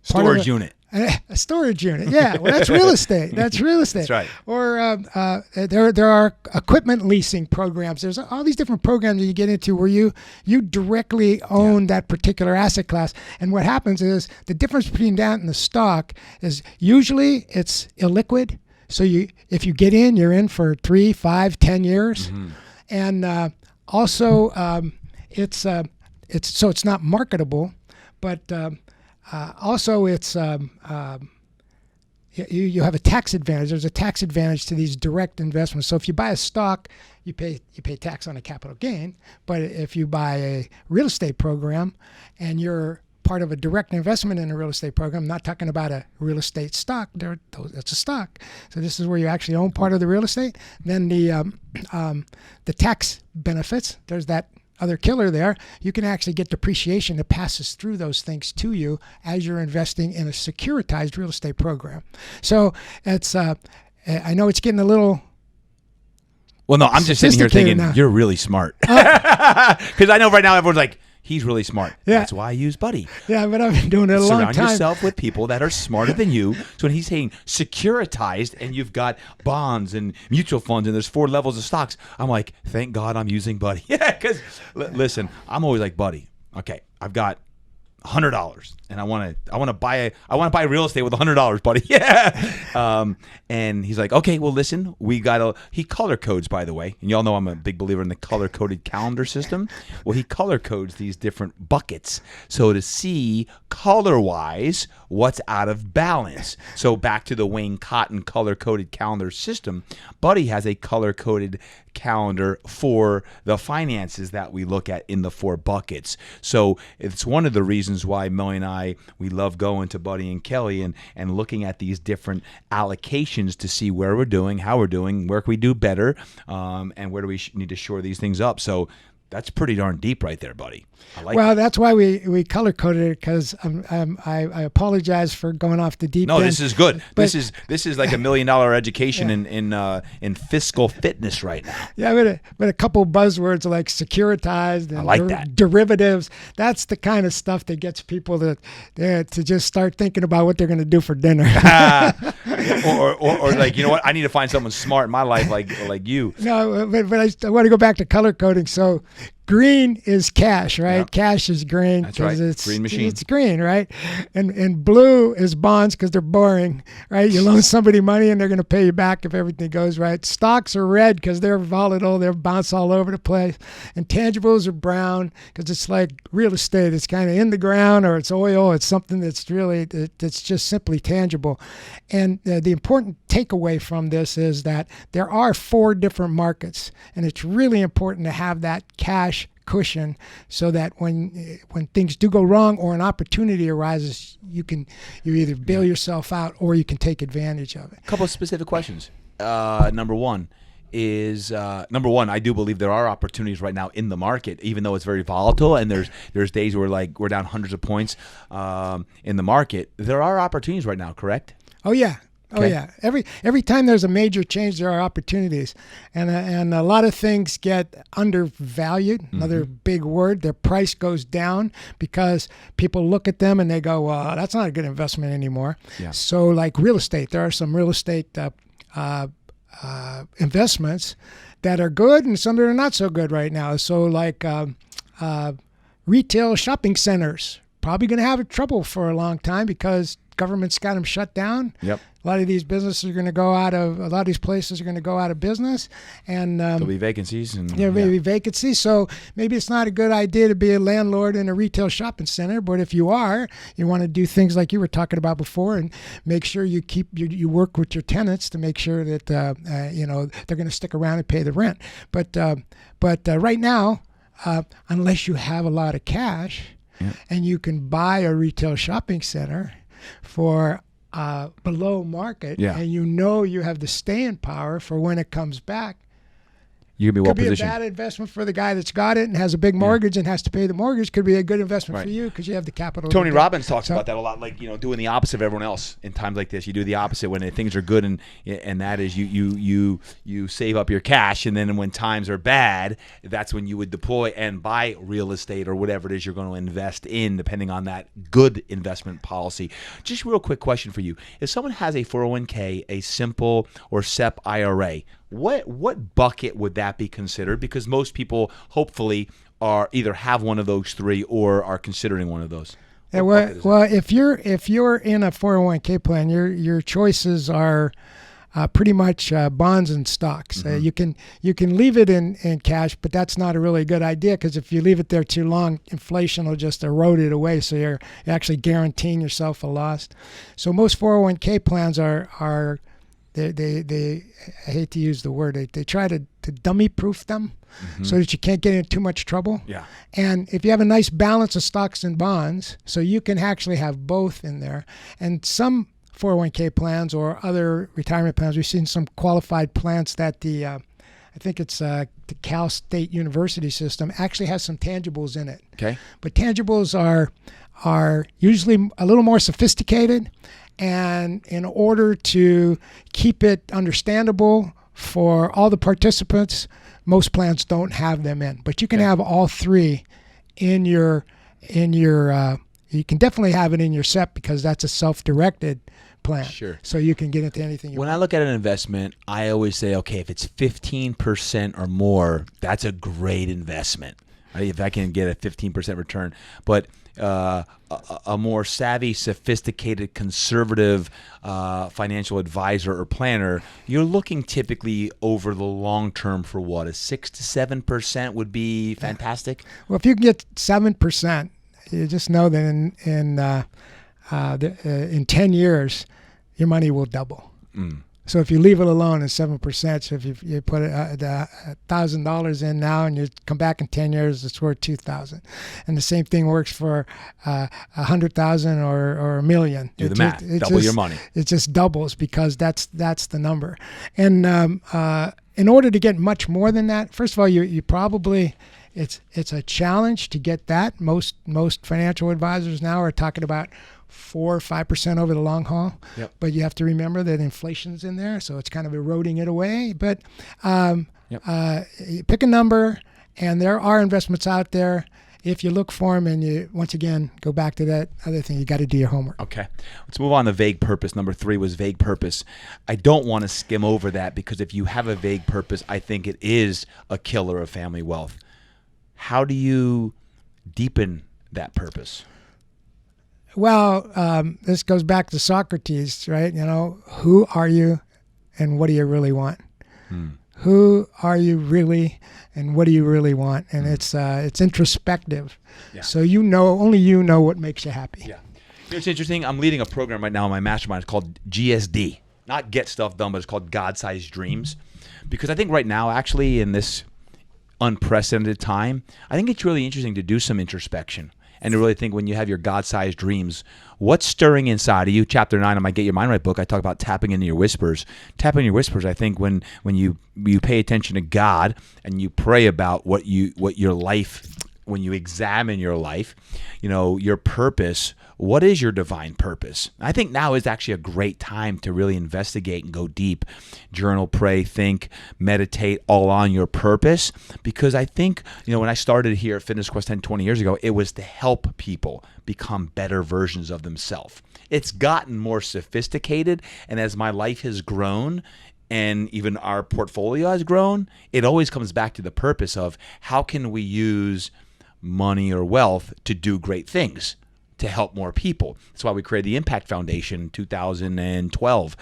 storage unit. A storage unit, yeah. Well, that's real estate. That's real estate. That's right. Or there are equipment leasing programs. There's all these different programs that you get into where you directly own that particular asset class. And what happens is the difference between that and the stock is usually it's illiquid. So if you get in, you're in for 3, 5, 10 years, and also it's not marketable, but also, it's you have a tax advantage. There's a tax advantage to these direct investments. So if you buy a stock, you pay tax on a capital gain. But if you buy a real estate program and you're part of a direct investment in a real estate program, I'm not talking about a real estate stock. That's a stock. So this is where you actually own part of the real estate. Then the tax benefits. There's that other killer there. You can actually get depreciation that passes through those things to you as you're investing in a securitized real estate program. So it's I know it's getting a little well, no, I'm just sitting here thinking now. You're really smart. Because I know right now everyone's like, he's really smart. Yeah. That's why I use Buddy. Yeah, but I've been doing it a long time. Surround yourself with people that are smarter than you. So when he's saying securitized and you've got bonds and mutual funds and there's 4 levels of stocks, I'm like, thank God I'm using Buddy. Yeah, because listen, I'm always like, Buddy, okay, I've got $100 and I want to buy real estate with $100, buddy. Yeah. And he's like, okay, well, listen, he color codes, by the way, and y'all know I'm a big believer in the color coded calendar system. Well, he color codes these different buckets so to see color wise what's out of balance. So back to the Wayne Cotton color coded calendar system, Buddy has a color coded calendar for the finances that we look at in the 4 buckets. So it's one of the reasons why Melly and I, we love going to Buddy and Kelly and looking at these different allocations to see where we're doing, how we're doing, where can we do better, and where do we need to shore these things up. So that's pretty darn deep right there, buddy. I like well, that's why we color coded it, because I apologize for going off the deep end. No, this is good. But, this is like $1 million education in fiscal fitness right now. Yeah, but a couple buzzwords like securitized and I like that. Derivatives. That's the kind of stuff that gets people to just start thinking about what they're going to do for dinner. or like, you know what? I need to find someone smart in my life like you. No, but I want to go back to color coding. So green is cash, right? Yep. Cash is green. That's right. It's green machine. It's green, right? And blue is bonds because they're boring, right? You loan somebody money and they're going to pay you back if everything goes right. Stocks are red because they're volatile. They're bounce all over the place. And tangibles are brown because it's like real estate. It's kind of in the ground, or it's oil. It's something that's really, it's just simply tangible. And the important takeaway from this is that there are 4 different markets, and it's really important to have that cash cushion so that when things do go wrong or an opportunity arises, you either bail yourself out or you can take advantage of it. A couple of specific questions. Number one, I do believe there are opportunities right now in the market, even though it's very volatile and there's days where we're down hundreds of points in the market. There are opportunities right now, correct? Oh yeah. Oh yeah, every time there's a major change, there are opportunities, and a lot of things get undervalued. Another big word. Their price goes down because people look at them and they go, "Well, that's not a good investment anymore." Yeah. So, like real estate, there are some real estate investments that are good and some that are not so good right now. So, like retail shopping centers, probably going to have trouble for a long time because government's got them shut down. Yep. A lot of these businesses are going to go out of, a lot of these places are going to go out of business. And There'll be vacancies. And there may be vacancies. So maybe it's not a good idea to be a landlord in a retail shopping center. But if you are, you want to do things like you were talking about before and make sure you you work with your tenants to make sure that, they're going to stick around and pay the rent. But right now, unless you have a lot of cash and you can buy a retail shopping center for below market, and you have the staying power for when it comes back, you can be well positioned. Could be a bad investment for the guy that's got it and has a big mortgage and has to pay the mortgage. Could be a good investment for you because you have the capital. Tony Robbins talks about that a lot, like doing the opposite of everyone else in times like this. You do the opposite when things are good, and that is you save up your cash, and then when times are bad, that's when you would deploy and buy real estate or whatever it is you're going to invest in, depending on that good investment policy. Just a real quick question for you: if someone has a 401k, a simple or SEP IRA, what bucket would that be considered? Because most people hopefully are either have one of those three or are considering one of those. Yeah, well, if you're in a 401k plan, your choices are pretty much bonds and stocks. You can leave it in cash, but that's not a really good idea because if you leave it there too long, inflation will just erode it away. So you're actually guaranteeing yourself a loss. So most 401k plans are They I hate to use the word, they try to dummy proof them so that you can't get into too much trouble. Yeah. And if you have a nice balance of stocks and bonds, so you can actually have both in there. And some 401k plans or other retirement plans, we've seen some qualified plans that I think it's the Cal State University system actually has some tangibles in it. Okay. But tangibles are usually a little more sophisticated. And in order to keep it understandable for all the participants, most plans don't have them in. But you can have all three in your. You can definitely have it in your SEP because that's a self-directed plan. Sure. So you can get into anything you want. When I look at an investment, I always say, okay, if it's 15% or more, that's a great investment. Right? If I can get a 15% return, but a more savvy, sophisticated, conservative financial advisor or planner, you're looking typically over the long term for what? A 6 to 7% would be fantastic. Well, if you can get 7%, you just know that in 10 years, your money will double. So if you leave it alone at 7%, so if you put $1,000 in now and you come back in 10 years, it's worth $2,000. And the same thing works for $100,000 or $1 million. Do the math. Double your money. It just doubles because that's the number. And in order to get much more than that, first of all, you probably it's a challenge to get that. Most financial advisors now are talking about 4 or 5% over the long haul. Yep. But you have to remember that inflation's in there, so it's kind of eroding it away. But you pick a number, and there are investments out there. If you look for them, and you once again go back to that other thing, you got to do your homework. Okay, let's move on to vague purpose. Number 3 was vague purpose. I don't want to skim over that because if you have a vague purpose, I think it is a killer of family wealth. How do you deepen that purpose? Well, this goes back to Socrates, right? Who are you and what do you really want? Who are you really and what do you really want? And it's introspective. Yeah. So only you know what makes you happy. Yeah. It's interesting. I'm leading a program right now in my mastermind. It's called GSD. Not Get Stuff Done, but it's called God-Sized Dreams. Because I think right now, actually, in this unprecedented time, I think it's really interesting to do some introspection. And to really think when you have your God-sized dreams, what's stirring inside of you? Chapter 9 of my Get Your Mind Right book, I talk about tapping into your whispers. Tapping into your whispers, I think when you pay attention to God and you pray about what your life when you examine your life, your purpose, what is your divine purpose? I think now is actually a great time to really investigate and go deep, journal, pray, think, meditate all on your purpose. Because I think, when I started here at Fitness Quest 10, 20 years ago, it was to help people become better versions of themselves. It's gotten more sophisticated, and as my life has grown, and even our portfolio has grown, it always comes back to the purpose of how can we use money or wealth to do great things, to help more people. That's why we created the Impact Foundation in 2012,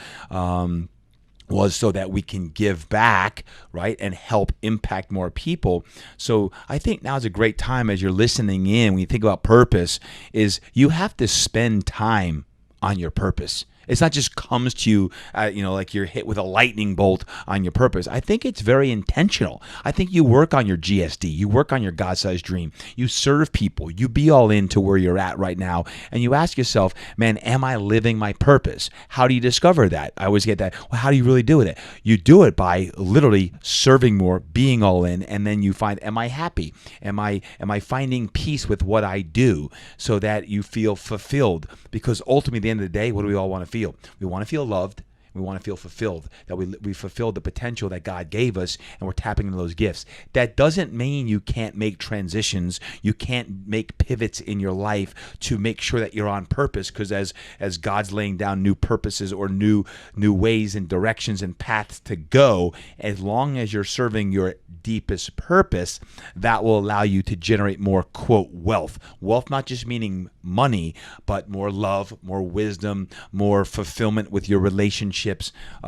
was so that we can give back, right, and help impact more people. So I think now is a great time as you're listening in, when you think about purpose, is you have to spend time on your purpose. It's not just comes to you, like you're hit with a lightning bolt on your purpose. I think it's very intentional. I think you work on your GSD. You work on your God-sized dream. You serve people. You be all into where you're at right now. And you ask yourself, man, am I living my purpose? How do you discover that? I always get that. Well, how do you really do it? You do it by literally serving more, being all in, and then you find, am I happy? Am I finding peace with what I do so that you feel fulfilled? Because ultimately, at the end of the day, what do we all want to feel? We want to feel loved. We want to feel fulfilled, that we fulfilled the potential that God gave us, and we're tapping into those gifts. That doesn't mean you can't make transitions. You can't make pivots in your life to make sure that you're on purpose, because as God's laying down new purposes or new ways and directions and paths to go, as long as you're serving your deepest purpose, that will allow you to generate more, quote, wealth. Wealth not just meaning money, but more love, more wisdom, more fulfillment with your relationships,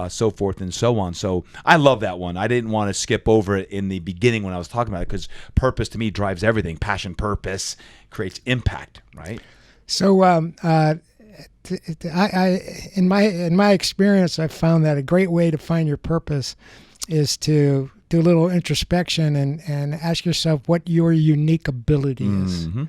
so forth and so on. So I love that one. I didn't want to skip over it in the beginning when I was talking about it, because purpose to me drives everything. Passion, purpose creates impact, right? So in my experience, I've found that a great way to find your purpose is to do a little introspection and ask yourself what your unique ability is. Mm-hmm.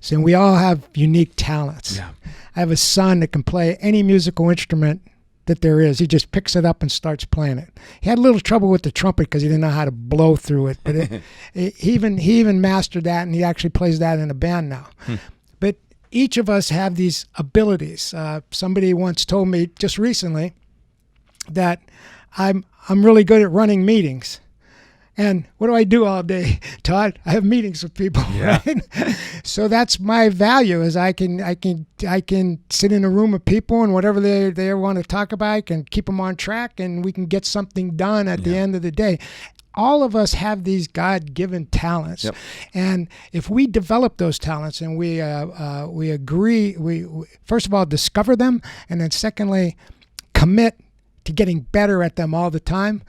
So we all have unique talents. Yeah. I have a son that can play any musical instrument that there is. He just picks it up and starts playing it. He had a little trouble with the trumpet because he didn't know how to blow through it, but he even mastered that, and he actually plays that in a band now. But each of us have these abilities. Somebody once told me just recently that I'm really good at running meetings. And what do I do all day, Todd? I have meetings with people, yeah. Right? So that's my value, is I can sit in a room of people, and whatever they want to talk about, I can keep them on track, and we can get something done at the end of the day. All of us have these God-given talents, yep. And if we develop those talents and we agree, we first of all discover them, and then secondly commit to getting better at them all the time,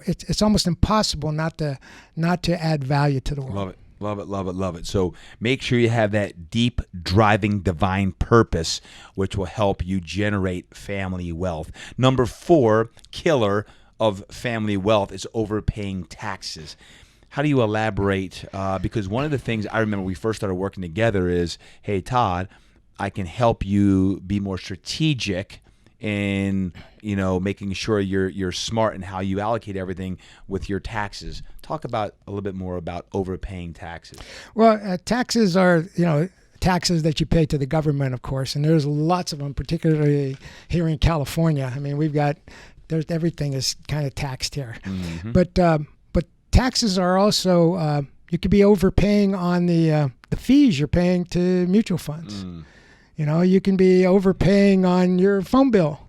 it's almost impossible not to add value to the world. Love it. Love it, love it, love it. So make sure you have that deep, driving, divine purpose, which will help you generate family wealth. Number 4, killer of family wealth, is overpaying taxes. How do you elaborate? Because one of the things I remember we first started working together is, hey, Todd, I can help you be more strategic in making sure you're smart in how you allocate everything with your taxes. Talk about a little bit more about overpaying taxes. Well, taxes are taxes that you pay to the government, of course, and there's lots of them, particularly here in California. I mean, everything is kind of taxed here, mm-hmm. But taxes are also you could be overpaying on the fees you're paying to mutual funds. Mm. You can be overpaying on your phone bill.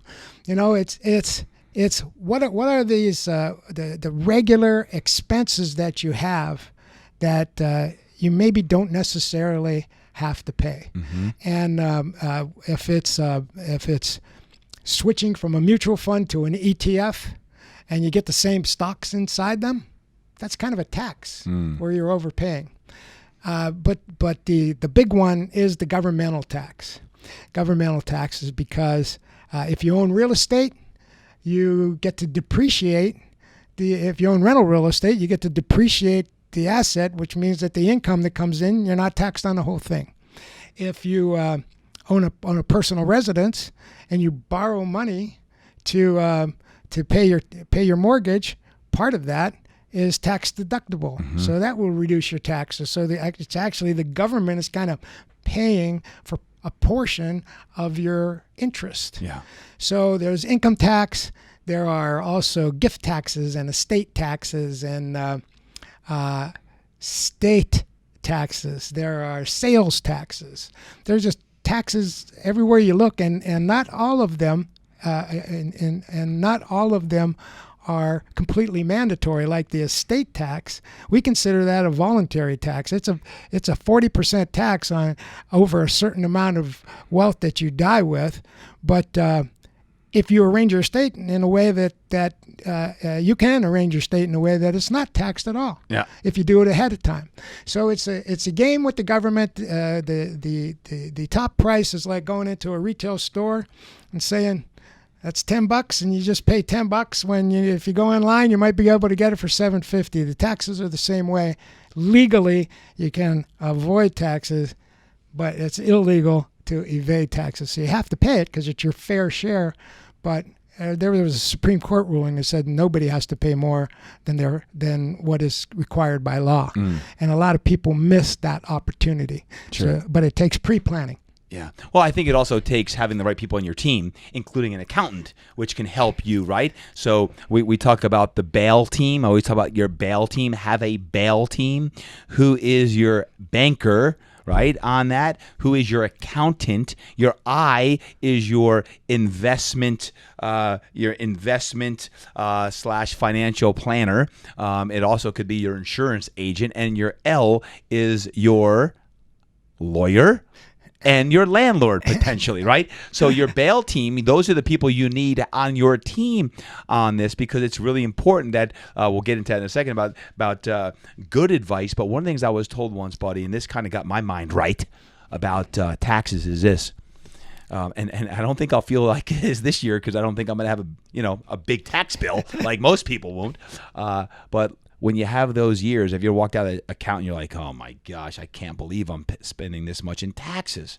It's what are these the regular expenses that you have that you maybe don't necessarily have to pay. Mm-hmm. And if it's switching from a mutual fund to an ETF, and you get the same stocks inside them, that's kind of a tax where you're overpaying. But the big one is the governmental tax. Governmental taxes, because if you own real estate, you get to depreciate. If you own rental real estate, you get to depreciate the asset, which means that the income that comes in, you're not taxed on the whole thing. If you own a personal residence and you borrow money to pay your mortgage, part of that is tax deductible. So that will reduce your taxes. So it's actually the government is kind of paying for a portion of your interest. Yeah. So there's income tax. There are also gift taxes and estate taxes and state taxes. There are sales taxes. There's just taxes everywhere you look, and not all of them, and not all of them are completely mandatory. Like the estate tax, we consider that a voluntary tax. It's a 40% tax on over a certain amount of wealth that you die with, but if you arrange your estate in a way that you can arrange your estate in a way that it's not taxed at all. Yeah. If you do it ahead of time. So it's a game with the government. The top price is like going into a retail store and saying that's $10, and you just pay $10 when if you go online, you might be able to get it for $7.50. The taxes are the same way. Legally, you can avoid taxes, but it's illegal to evade taxes. So you have to pay it because it's your fair share. But there was a Supreme Court ruling that said nobody has to pay more than what is required by law. And a lot of people miss that opportunity. Sure. But it takes pre-planning. Yeah. Well, I think it also takes having the right people on your team, including an accountant, which can help you, right? So we talk about the B.A.I.L team. I always talk about your B.A.I.L team. Have a B.A.I.L team. Who is your banker, right, on that? Who is your accountant? Your I is your investment slash financial planner. It also could be your insurance agent. And your L is your lawyer and your landlord, potentially, right? So your B.A.I.L team, those are the people you need on your team on this, because it's really important that we'll get into that in a second about good advice. But one of the things I was told once, buddy, and this kind of got my mind right about taxes is this. And I don't think I'll feel like it is this year, because I don't think I'm going to have a big tax bill like most people won't. But when you have those years, if you walked out of the account and you're like, oh my gosh, I can't believe I'm spending this much in taxes.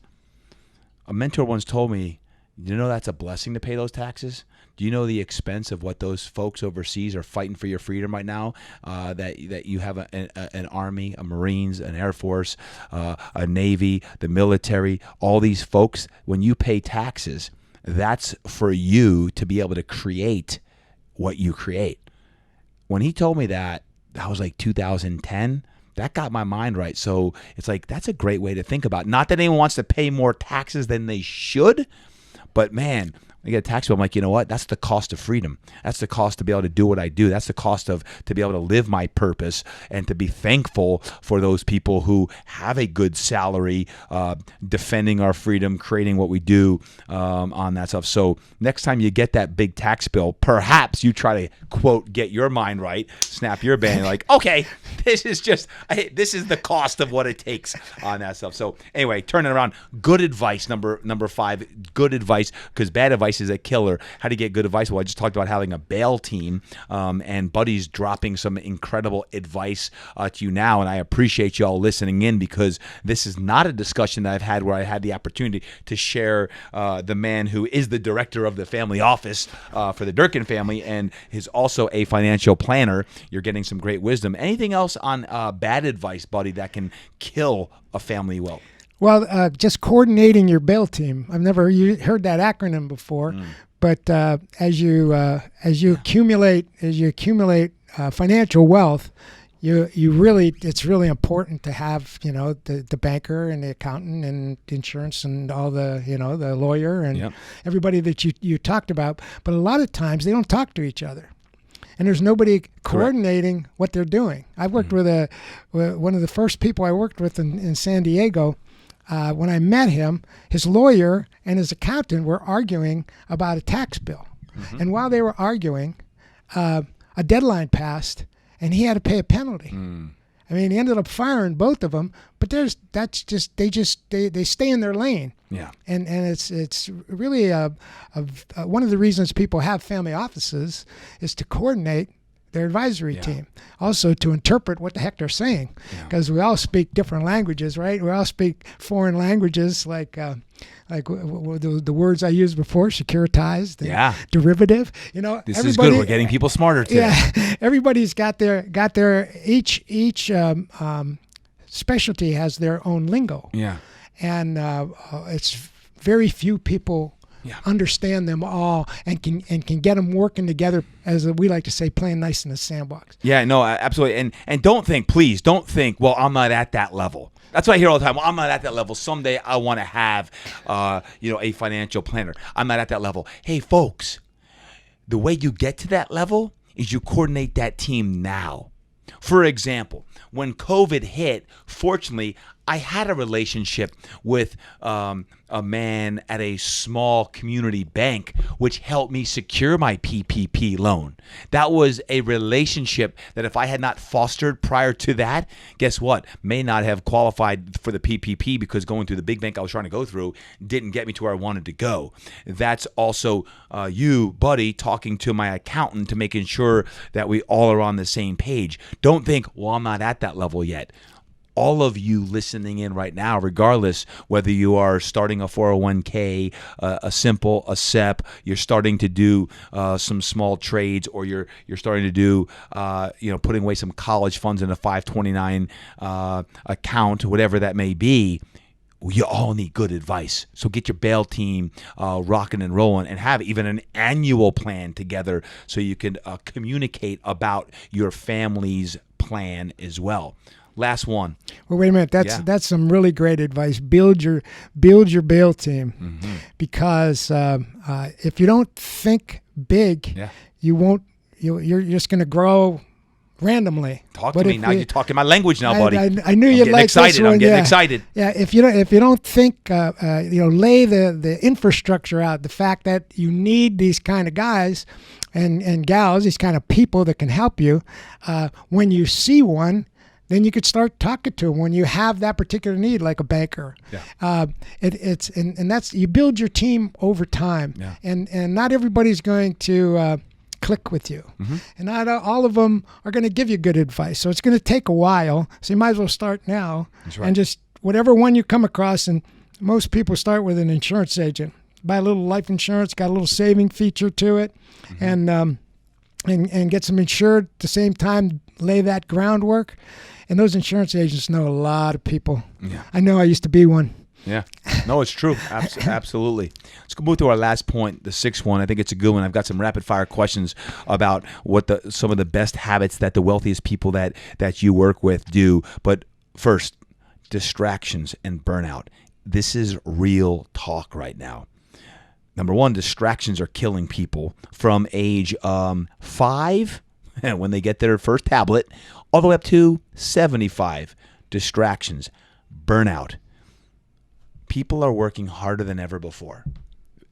A mentor once told me, that's a blessing to pay those taxes? Do you know the expense of what those folks overseas are fighting for your freedom right now? That you have an Army, a Marines, an Air Force, a Navy, the military, all these folks, when you pay taxes, that's for you to be able to create what you create. When he told me that was like 2010. That got my mind right. So it's like, that's a great way to think about it. Not that anyone wants to pay more taxes than they should, but man, I get a tax bill. I'm like, you know what? That's the cost of freedom. That's the cost to be able to do what I do. That's the cost to be able to live my purpose and to be thankful for those people who have a good salary, defending our freedom, creating what we do on that stuff. So next time you get that big tax bill, perhaps you try to, quote, get your mind right, snap your band, like, okay, this is the cost of what it takes on that stuff. So anyway, turn it around. Good advice, number 5, good advice, because bad advice is a killer. How do you get good advice? Well, I just talked about having a B.A.I.L team, and Buddy's dropping some incredible advice to you now, and I appreciate you all listening in, because this is not a discussion that I've had where I had the opportunity to share the man who is the director of the family office for the Durkin family and is also a financial planner. You're getting some great wisdom. Anything else on bad advice, Buddy, that can kill a family wealth? Well, just coordinating your B.A.I.L team. I've never heard that acronym before, but as you accumulate financial wealth, it's really important to have the banker and the accountant and insurance and all the the lawyer and everybody that you talked about. But a lot of times they don't talk to each other. And there's nobody coordinating what they're doing. I worked with one of the first people I worked with in San Diego. When I met him, his lawyer and his accountant were arguing about a tax bill. And while they were arguing, a deadline passed, and he had to pay a penalty. I mean, he ended up firing both of them, but they stay in their lane. Yeah. And it's really one of the reasons people have family offices is to coordinate their advisory team. Also to interpret what the heck they're saying, because we all speak different languages, right? We all speak foreign languages, like the words I used before, securitized, derivative. This is good. We're getting people smarter today. Yeah, everybody's got their each specialty has their own lingo. Yeah, and it's very few people understand them all and can get them working together, as we like to say, playing nice in the sandbox. Yeah, no, absolutely. And please don't think, well, I'm not at that level. That's what I hear all the time. Well, I'm not at that level. Someday I want to have, a financial planner. I'm not at that level. Hey, folks, the way you get to that level is you coordinate that team now. For example, when COVID hit, fortunately, I had a relationship with a man at a small community bank, which helped me secure my PPP loan. That was a relationship that if I had not fostered prior to that, guess what? May not have qualified for the PPP, because going through the big bank I was trying to go through didn't get me to where I wanted to go. That's also you, buddy, talking to my accountant to making sure that we all are on the same page. Don't think, well, I'm not at that level yet. All of you listening in right now, regardless whether you are starting a 401k, a SEP, you're starting to do some small trades, or you're starting to do putting away some college funds in a 529 account, whatever that may be. You all need good advice. So get your B.A.I.L team rocking and rolling, and have even an annual plan together so you can communicate about your family's plan as well. Last one. Well, wait a minute. That's some really great advice. Build your B.A.I.L team, because if you don't think big, you won't. You're just going to grow randomly. Talk to me now. You're talking my language now, buddy. I knew you'd like this one. I'm getting excited. Yeah. If you don't think, lay the infrastructure out. The fact that you need these kind of guys and gals, these kind of people that can help you. When you see one, then you could start talking to them when you have that particular need, like a banker. It's that's, you build your team over time, and not everybody's going to click with you, and not all of them are going to give you good advice. So it's going to take a while. So you might as well start now, and just whatever one you come across. And most people start with an insurance agent. Buy a little life insurance, got a little saving feature to it, and get some insured at the same time. Lay that groundwork. And those insurance agents know a lot of people. Yeah. I know I used to be one. Yeah. No, it's true. Absolutely. Let's go move to our last point, the sixth one. I think it's a good one. I've got some rapid fire questions about what some of the best habits that the wealthiest people that you work with do. But first, distractions and burnout. This is real talk right now. Number one, distractions are killing people from age 5, when they get their first tablet, all the way up to 75. Distractions, burnout. People are working harder than ever before,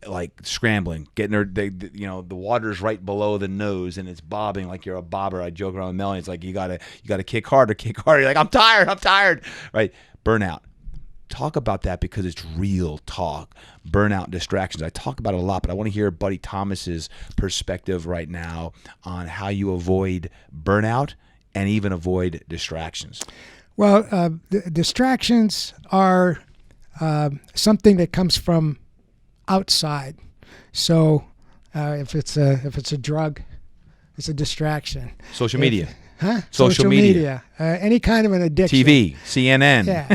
like scrambling, getting the water's right below the nose and it's bobbing like you're a bobber. I joke around with Melanie. It's like you gotta kick harder. You're like, I'm tired, right? Burnout. Talk about that, because it's real talk. Burnout, distractions. I talk about it a lot, but I want to hear Buddy Thomas's perspective right now on how you avoid burnout and even avoid distractions. Well, distractions are something that comes from outside. So if it's a drug, it's a distraction. Social media. Social media. Any kind of an addiction. TV, CNN. Yeah.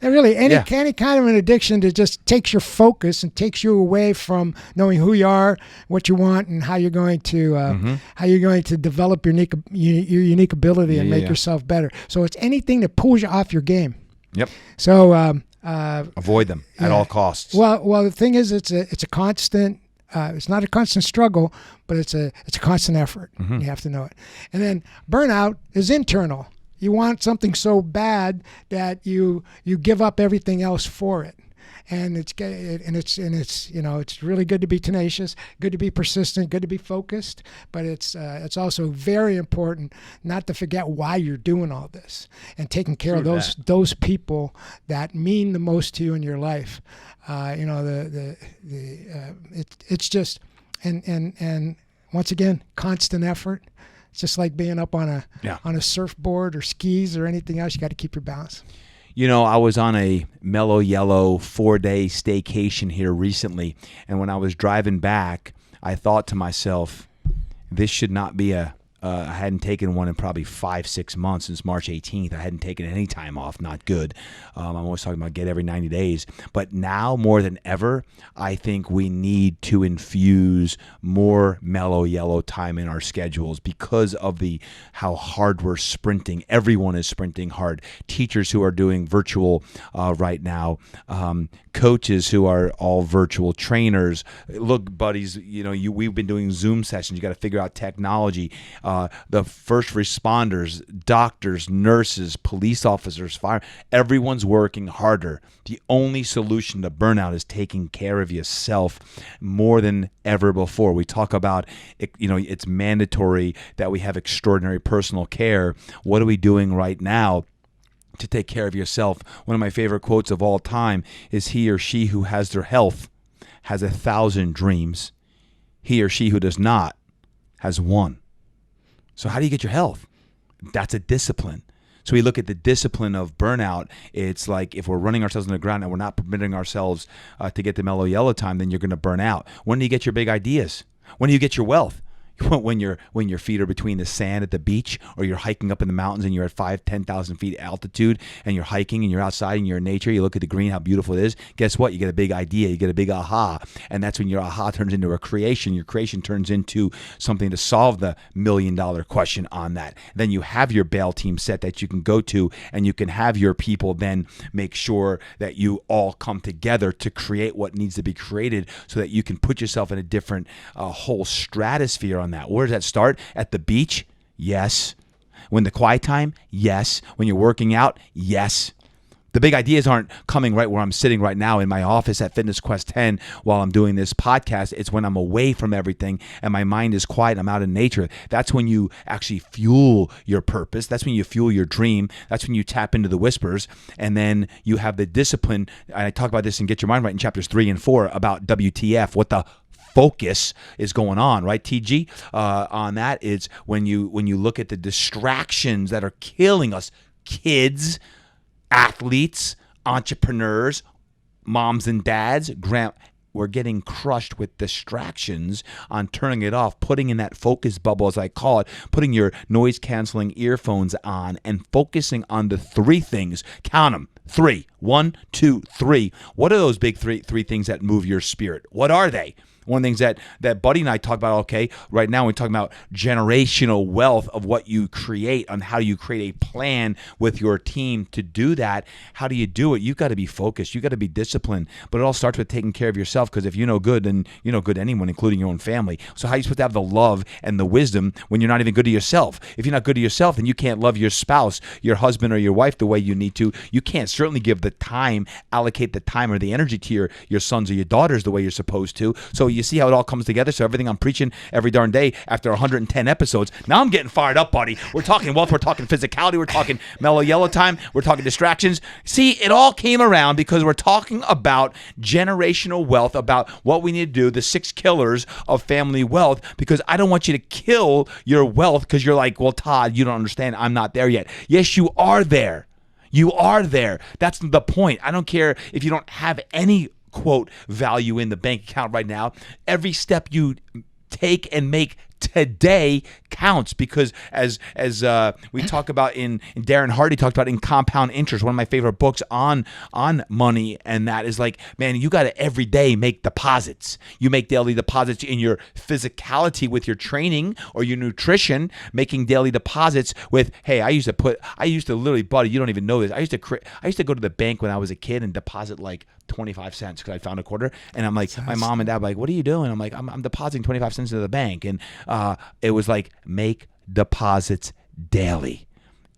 And really, any kind of an addiction that just takes your focus and takes you away from knowing who you are, what you want, and how you're going to develop your unique ability and make yourself better. So it's anything that pulls you off your game. Yep. So avoid them at all costs. Well, the thing is, it's a constant. It's not a constant struggle, but it's a constant effort. You have to know it. And then burnout is internal. You want something so bad that you give up everything else for it. And it's really good to be tenacious, good to be persistent, good to be focused. But it's also very important not to forget why you're doing all this and taking care of those people that mean the most to you in your life. It's just and once again, constant effort. It's just like being up on a surfboard or skis or anything else. You got to keep your balance. You know, I was on a Mellow Yellow 4-day staycation here recently, and when I was driving back, I thought to myself, this should not be I hadn't taken one in probably 5-6 months since March 18th. I hadn't taken any time off. Not good. I'm always talking about get every 90 days. But now more than ever, I think we need to infuse more Mellow Yellow time in our schedules because of how hard we're sprinting. Everyone is sprinting hard. Teachers who are doing virtual right now, coaches who are all virtual, trainers. Look, buddies, we've been doing Zoom sessions. You got to figure out technology. The first responders, doctors, nurses, police officers, fire, everyone's working harder. The only solution to burnout is taking care of yourself more than ever before. We talk about, it's mandatory that we have extraordinary personal care. What are we doing right now to take care of yourself? One of my favorite quotes of all time is, he or she who has their health has 1,000 dreams. He or she who does not has one. So how do you get your health? That's a discipline. So we look at the discipline of burnout. It's like if we're running ourselves in the ground and we're not permitting ourselves to get the Mellow Yellow time, then you're going to burn out. When do you get your big ideas? When do you get your wealth? When your feet are between the sand at the beach, or you're hiking up in the mountains and you're at 5,000-10,000 feet altitude and you're hiking and you're outside and you're in nature, you look at the green, how beautiful it is. Guess what? You get a big idea, you get a big aha. And that's when your aha turns into a creation. Your creation turns into something to solve the $1 million question on that. Then you have your B.A.I.L team set that you can go to, and you can have your people then make sure that you all come together to create what needs to be created so that you can put yourself in a different whole stratosphere on that. Where does that start? At the beach? Yes. When the quiet time? Yes. When you're working out? Yes. The big ideas aren't coming right where I'm sitting right now in my office at Fitness Quest 10 while I'm doing this podcast. It's when I'm away from everything and my mind is quiet. I'm out in nature. That's when you actually fuel your purpose. That's when you fuel your dream. That's when you tap into the whispers. And then you have the discipline. I talk about this in Get Your Mind Right in chapters 3 and 4 about WTF, what the focus is going on, right? TG on that is when you look at the distractions that are killing us, kids, athletes, entrepreneurs, moms and dads, we're getting crushed with distractions on turning it off, putting in that focus bubble, as I call it, putting your noise canceling earphones on and focusing on the 3 things. Count them. 3. 1, 2, 3. What are those big three things that move your spirit? What are they? One of the things that Buddy and I talk about, okay, right now we're talking about generational wealth of what you create, on how you create a plan with your team to do that. How do you do it? You've got to be focused. You've got to be disciplined. But it all starts with taking care of yourself, because if you know good, then you know good to anyone, including your own family. So how are you supposed to have the love and the wisdom when you're not even good to yourself? If you're not good to yourself, then you can't love your spouse, your husband, or your wife the way you need to. You can't certainly give the time, allocate the time or the energy to your sons or your daughters the way you're supposed to. So you see how it all comes together. So everything I'm preaching every darn day after 110 episodes, now I'm getting fired up, buddy. We're talking wealth, we're talking physicality, we're talking Mellow Yellow time, we're talking distractions. See, it all came around because we're talking about generational wealth, about what we need to do, the 6 killers of family wealth, because I don't want you to kill your wealth because you're like, well, Todd, you don't understand. I'm not there yet. Yes, you are there. You are there. That's the point. I don't care if you don't have any quote value in the bank account right now. Every step you take and make today counts, because as we talk about in Darren Hardy talked about in Compound Interest, one of my favorite books on money, and that is like, man, you got to every day make deposits. You make daily deposits in your physicality with your training or your nutrition, making daily deposits with, hey, I used to literally, buddy, you don't even know this. I used to go to the bank when I was a kid and deposit like 25 cents because I found a quarter, and I'm like, my mom and dad were like, what are you doing? I'm like, I'm depositing 25 cents into the bank, and it was like, make deposits daily.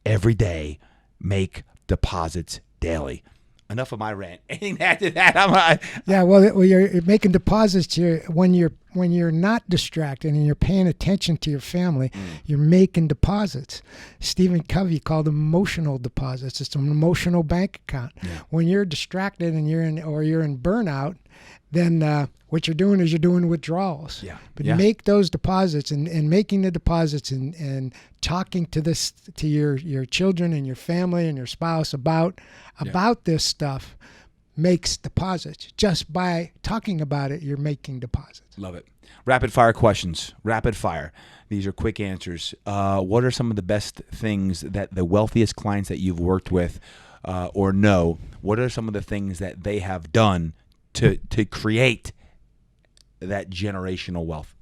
Every day, make deposits daily. Enough of my rant. Anything to add to that? Yeah, well, you're making deposits when you're not distracted and you're paying attention to your family. You're making deposits. Stephen Covey called them emotional deposits. It's an emotional bank account. Yeah. When you're distracted and you're in burnout, then what you're doing is you're doing withdrawals. Yeah. But Yeah. make those deposits and making the deposits and talking to your children and your family and your spouse about this stuff makes deposits. Just by talking about it, you're making deposits. Love it. Rapid fire questions. Rapid fire. These are quick answers. What are some of the best things that the wealthiest clients that you've worked with or know? What are some of the things that they have done to create that generational wealth?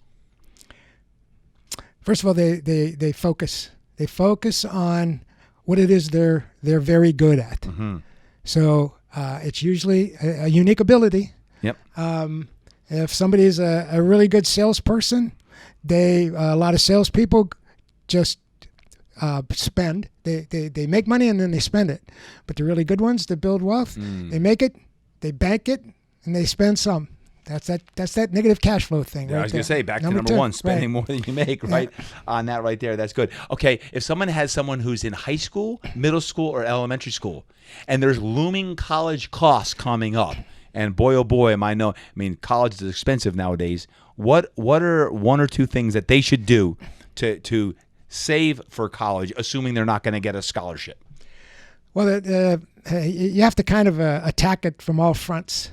First of all, they focus. They focus on what it is they're very good at. Mm-hmm. So it's usually a unique ability. Yep. If somebody is a really good salesperson, a lot of salespeople just spend. They make money and then they spend it. But the really good ones that build wealth, they make it, they bank it, and they spend some. That's that negative cash flow thing. Yeah, right I was going to say, back to number 2, one, spending right. more than you make, right? On that right there. That's good. Okay, if someone has someone who's in high school, middle school, or elementary school, and there's looming college costs coming up, and boy, oh boy, college is expensive nowadays. What are one or two things that they should do to save for college, assuming they're not going to get a scholarship? Well, you have to kind of attack it from all fronts.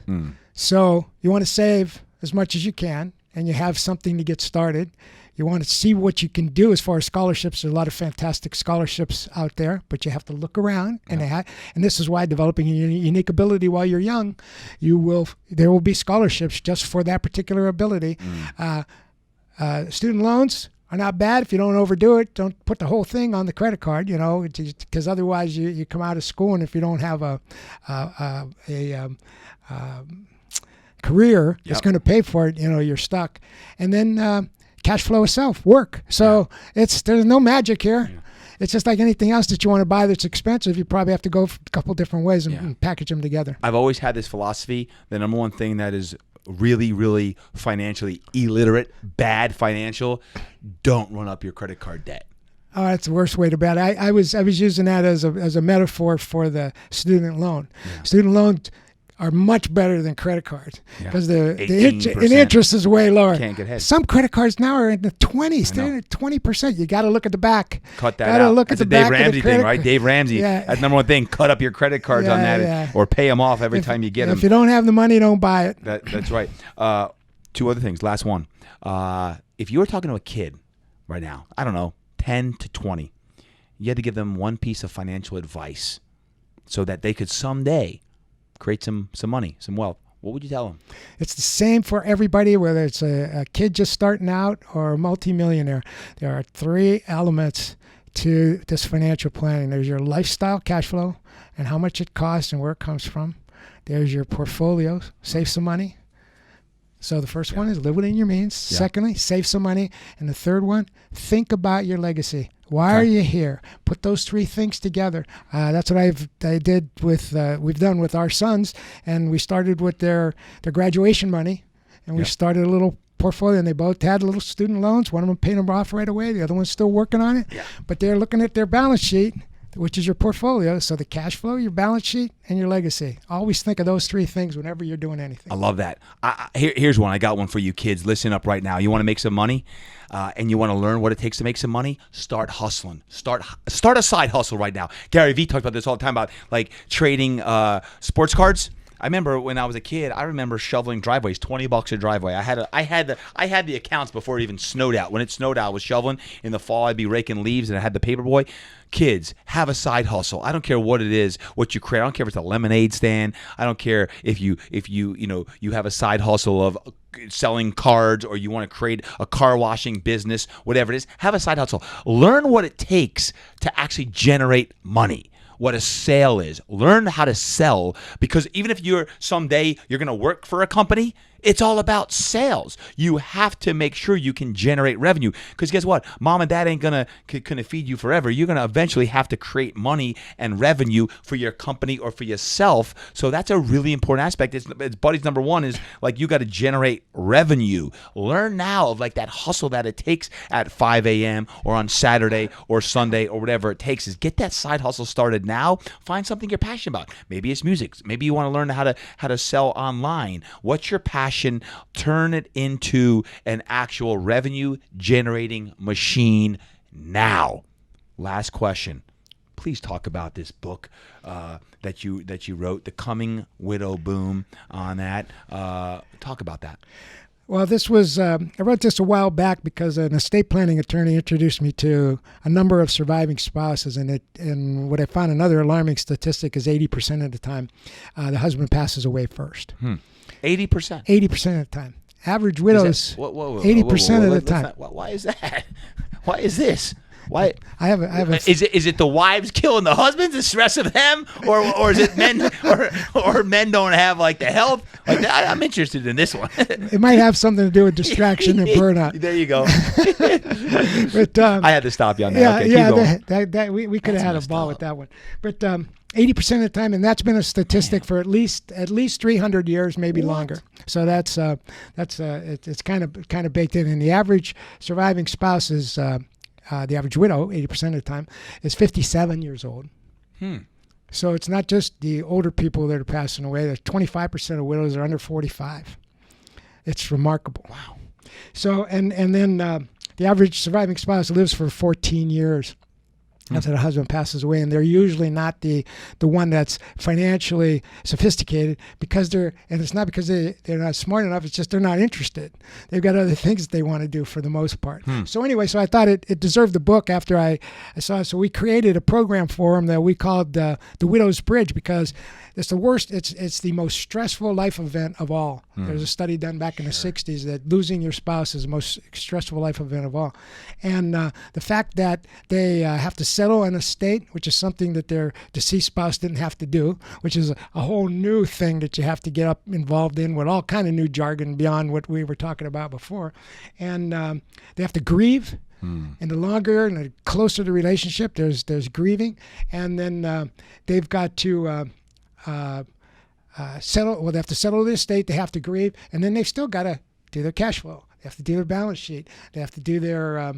So you want to save as much as you can, and you have something to get started. You want to see what you can do as far as scholarships. There's a lot of fantastic scholarships out there, but you have to look around. And this is why developing a unique ability while you're young, there will be scholarships just for that particular ability. Student loans are not bad if you don't overdo it. Don't put the whole thing on the credit card, because otherwise you come out of school, and if you don't have a career that's going to pay for it, you're stuck. And then cash flow itself, work. So there's no magic here. Yeah. It's just like anything else that you want to buy that's expensive. You probably have to go a couple different ways and package them together. I've always had this philosophy. The number one thing that is really, really financially illiterate, bad financial, don't run up your credit card debt. Oh, that's the worst way to bet. I was using that as a metaphor for the student loan. Yeah. Student loans are much better than credit cards because the interest is way lower. Can't get ahead. Some credit cards now are in the 20s. They're at 20%. You got to look at the back. Cut that out. Look That's at a the Dave back Ramsey thing, right? Dave Ramsey. Yeah. That's number one thing. Cut up your credit cards on that or pay them off every time you get them. If you don't have the money, don't buy it. That's right. Two other things. Last one. If you were talking to a kid right now, I don't know, 10 to 20, you had to give them one piece of financial advice so that they could someday create some money, some wealth. What would you tell them? It's the same for everybody, whether it's a kid just starting out or a multimillionaire. There are 3 elements to this financial planning. There's your lifestyle cash flow and how much it costs and where it comes from. There's your portfolio, save some money. So the first one is live within your means. Yeah. Secondly, save some money. And the third one, think about your legacy. Why are you here? Put those 3 things together. That's what I did with we've done with our sons, and we started with their graduation money, and we started a little portfolio, and they both had little student loans. One of them paid them off right away. The other one's still working on it. Yeah. But they're looking at their balance sheet, which is your portfolio. So the cash flow, your balance sheet, and your legacy. Always think of those 3 things whenever you're doing anything. I love that. Here's one. I got one for you kids. Listen up right now. You want to make some money and you want to learn what it takes to make some money? Start hustling. Start a side hustle right now. Gary Vee talks about this all the time about like trading sports cards. I remember when I was a kid, I remember shoveling driveways, $20 a driveway. I had the accounts before it even snowed out. When it snowed out, I was shoveling. In the fall, I'd be raking leaves, and I had the paperboy. Kids, have a side hustle. I don't care what it is, what you create. I don't care if it's a lemonade stand. I don't care if you have a side hustle of selling cards, or you want to create a car washing business, whatever it is. Have a side hustle. Learn what it takes to actually generate money. What a sale is. Learn how to sell, because even if someday you're going to work for a company, It's all about sales. You have to make sure you can generate revenue, because guess what? Mom and dad ain't gonna feed you forever. You're gonna eventually have to create money and revenue for your company or for yourself. So that's a really important aspect. It's buddies number one is like you got to generate revenue. Learn now of like that hustle that it takes at 5 a.m. or on Saturday or Sunday or whatever it takes. Is get that side hustle started now. Find something you're passionate about. Maybe it's music. Maybe you want to learn how to sell online. What's your passion? Turn it into an actual revenue generating machine now. Last question. Please talk about this book that you wrote, The Coming Widow Boom. On that, talk about that. Well, this was, I wrote this a while back because an estate planning attorney introduced me to a number of surviving spouses. And what I found, another alarming statistic, is 80% of the time the husband passes away first. 80%? 80% of the time. Average widows, 80% of the time. Why is that? Why is this? Why? I have a. Is it the wives killing the husbands, the stress of them, or is it men or men don't have like the health? Like that? I'm interested in this one. It might have something to do with distraction and burnout. There you go. But I had to stop you on that. Okay, we could have had a ball with that one. But 80% of the time, and that's been a statistic for at least 300 years, maybe longer. So that's it's kind of baked in. And the average surviving spouse is. The average widow, 80% of the time, is 57 years old. So it's not just the older people that are passing away. There's 25% of widows are under 45. It's remarkable. Wow. So and then the average surviving spouse lives for 14 years after the husband passes away, and they're usually not the one that's financially sophisticated, because and it's not because they're not smart enough, it's just they're not interested. They've got other things that they want to do for the most part. So anyway, so I thought it deserved the book after I saw it. So we created a program for them that we called the Widow's Bridge, because it's the worst, it's the most stressful life event of all. There's a study done back in the 60s that losing your spouse is the most stressful life event of all. And the fact that they have to settle an estate, which is something that their deceased spouse didn't have to do, which is a whole new thing that you have to get involved in with all kind of new jargon beyond what we were talking about before. And they have to grieve. And the longer and the closer the relationship, there's grieving. And then they've got to settle. Well, they have to settle the estate. They have to grieve, and then they've still got to do their cash flow. They have to do their balance sheet. They have to do their a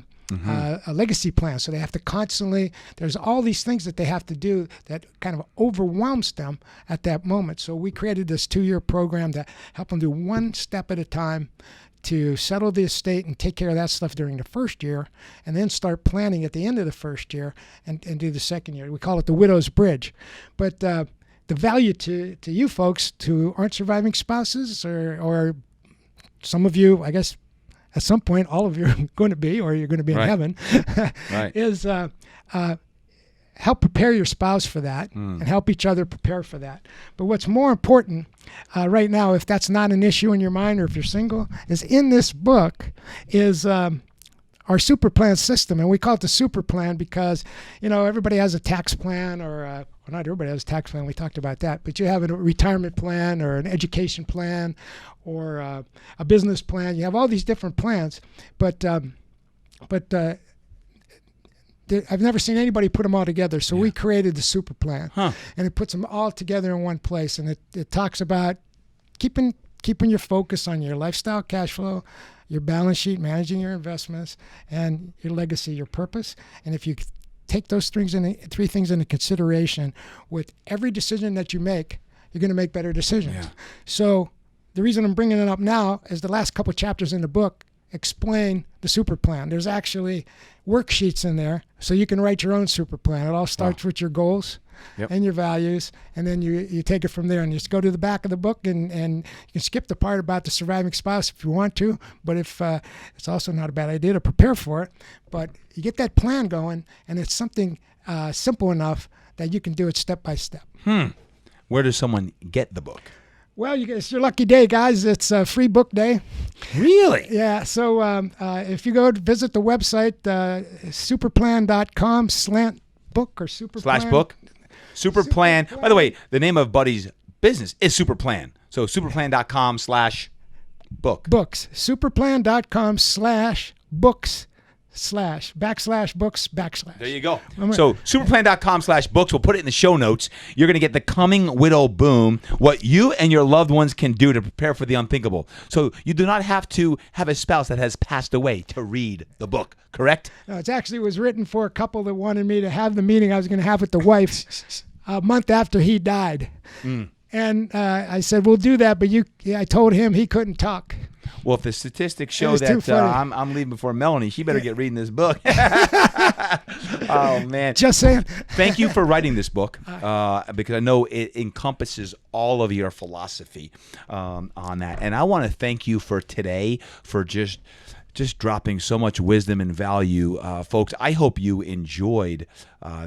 legacy plan. So they have to constantly. There's all these things that they have to do that kind of overwhelms them at that moment. So we created this 2-year program to help them do one step at a time, to settle the estate and take care of that stuff during the first year, and then start planning at the end of the first year and do the second year. We call it the Widow's Bridge. But the value to you folks who aren't surviving spouses, or some of you, I guess, at some point, all of you are going to be, or you're going to be in heaven, is help prepare your spouse for that and help each other prepare for that. But what's more important right now, if that's not an issue in your mind, or if you're single, is in this book is our super plan system. And we call it the super plan because, everybody has a tax plan, or not everybody has a tax plan. We talked about that. But you have a retirement plan, or an education plan, or a business plan. You have all these different plans. But I've never seen anybody put them all together. So we created the super plan. And it puts them all together in one place. And it talks about keeping your focus on your lifestyle, cash flow, your balance sheet, managing your investments, and your legacy, your purpose. And if you take those three things into consideration with every decision that you make, you're going to make better decisions. So the reason I'm bringing it up now is the last couple chapters in the book explain the super plan. There's actually worksheets in there, so you can write your own super plan. It all starts with your goals and your values, and then you take it from there. And you just go to the back of the book, and you can skip the part about the surviving spouse if you want to, but if it's also not a bad idea to prepare for it. But you get that plan going, and it's something simple enough that you can do it step by step. Where does someone get the book? Well, it's your lucky day, guys. It's a free book day. Really? Yeah. So if you go to visit the website, superplan.com/book or superplan. /book. Superplan. By the way, the name of Buddy's business is Superplan. So superplan.com/ Book. Books. Superplan.com/books/ /books/. There you go. So superplan.com/books. We'll put it in the show notes. You're going to get The Coming Widow Boom, what you and your loved ones can do to prepare for the unthinkable. So you do not have to have a spouse that has passed away to read the book, correct? No, it actually was written for a couple that wanted me to have the meeting I was going to have with the wife a month after he died. And I said, we'll do that, but I told him he couldn't talk. Well, if the statistics show that I'm leaving before Melanie, she better get reading this book. Oh, man. Just saying. Thank you for writing this book because I know it encompasses all of your philosophy on that. And I want to thank you for today for just dropping so much wisdom and value. Folks, I hope you enjoyed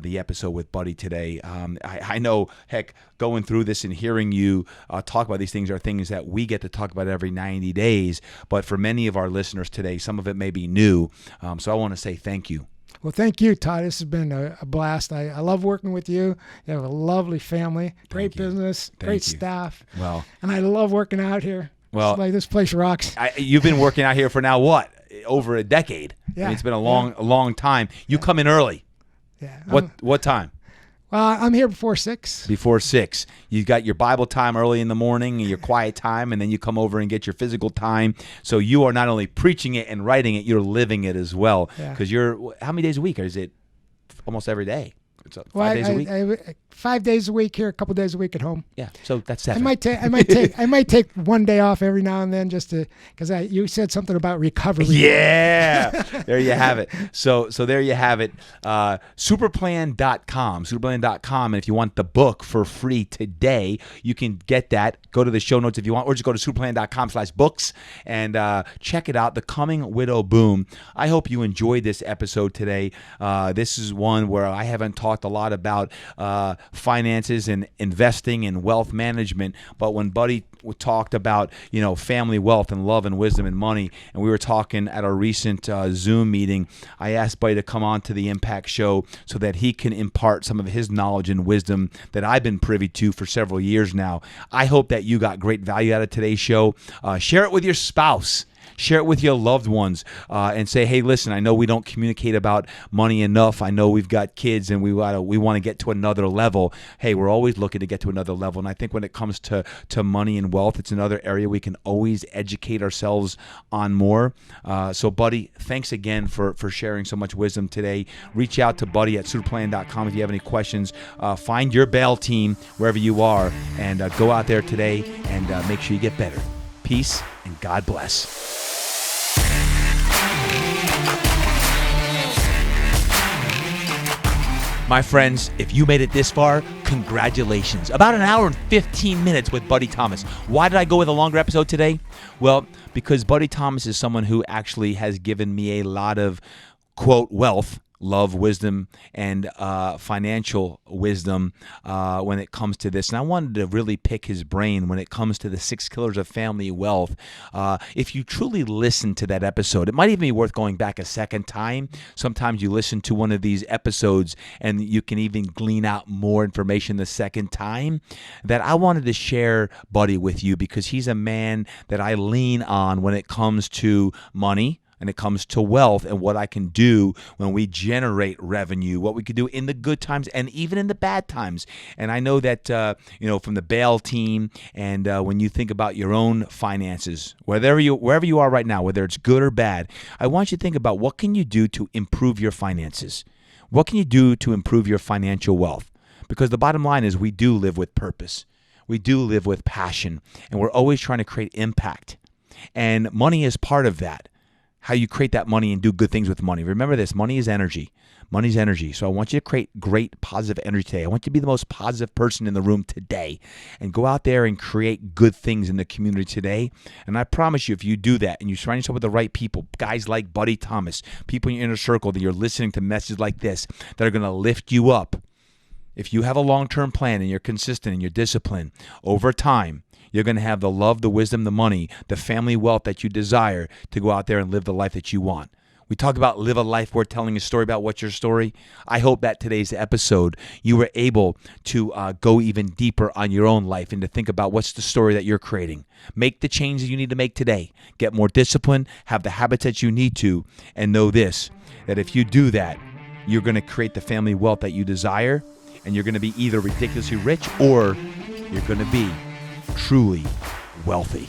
the episode with Buddy today. I know, heck, going through this and hearing you talk about these things are things that we get to talk about every 90 days. But for many of our listeners today, some of it may be new. So I want to say thank you. Well, thank you, Todd. This has been a blast. I love working with you. You have a lovely family, great business, great staff. Well, and I love working out here. Well, it's like this place rocks. You've been working out here for now what? Over a decade. Yeah. I mean, it's been a long time. You come in early. Yeah. What time? I'm here before 6. Before 6. You got your Bible time early in the morning and your quiet time, and then you come over and get your physical time. So you are not only preaching it and writing it, you're living it as well. Because you're, how many days a week? Or is it almost every day? It's 5 days a week? 5 days a week here, a couple days a week at home. Yeah, so that's 7. I might take one day off every now and then just to, because you said something about recovery. Yeah, there you have it. So there you have it. Superplan.com, superplan.com. And if you want the book for free today, you can get that. Go to the show notes if you want, or just go to superplan.com/books and check it out. The Coming Widow Boom. I hope you enjoyed this episode today. This is one where I haven't talked a lot about finances and investing and wealth management, but when Buddy talked about family wealth and love and wisdom and money, and we were talking at a recent Zoom meeting, I asked Buddy to come on to the Impact Show so that he can impart some of his knowledge and wisdom that I've been privy to for several years now. I hope that you got great value out of today's show. Share it with your spouse. Share it with your loved ones and say, hey, listen, I know we don't communicate about money enough. I know we've got kids and we want to get to another level. Hey, we're always looking to get to another level. And I think when it comes to money and wealth, it's another area we can always educate ourselves on more. So, Buddy, thanks again for sharing so much wisdom today. Reach out to Buddy at superplan.com if you have any questions. Find your B.A.I.L team wherever you are and go out there today and make sure you get better. Peace and God bless. My friends, if you made it this far, congratulations. About an hour and 15 minutes with Buddy Thomas. Why did I go with a longer episode today? Well, because Buddy Thomas is someone who actually has given me a lot of, quote, wealth, love, wisdom, and financial wisdom when it comes to this. And I wanted to really pick his brain when it comes to the 6 killers of family wealth. If you truly listen to that episode, it might even be worth going back a second time. Sometimes you listen to one of these episodes and you can even glean out more information the second time. That I wanted to share Buddy with you because he's a man that I lean on when it comes to money, and it comes to wealth and what I can do when we generate revenue, what we can do in the good times and even in the bad times. And I know that, from the B.A.I.L team and when you think about your own finances, wherever you are right now, whether it's good or bad, I want you to think about what can you do to improve your finances? What can you do to improve your financial wealth? Because the bottom line is we do live with purpose. We do live with passion, and we're always trying to create impact. And money is part of that. How you create that money and do good things with money. Remember this, money is energy. Money's energy. So I want you to create great positive energy today. I want you to be the most positive person in the room today and go out there and create good things in the community today. And I promise you, if you do that and you surround yourself with the right people, guys like Buddy Thomas, people in your inner circle that you're listening to messages like this that are going to lift you up. If you have a long-term plan and you're consistent and you're disciplined over time, you're going to have the love, the wisdom, the money, the family wealth that you desire to go out there and live the life that you want. We talk about live a life worth telling a story about what's your story. I hope that today's episode, you were able to go even deeper on your own life and to think about what's the story that you're creating. Make the changes you need to make today. Get more discipline, have the habits that you need to, and know this, that if you do that, you're going to create the family wealth that you desire, and you're going to be either ridiculously rich or you're going to be truly wealthy.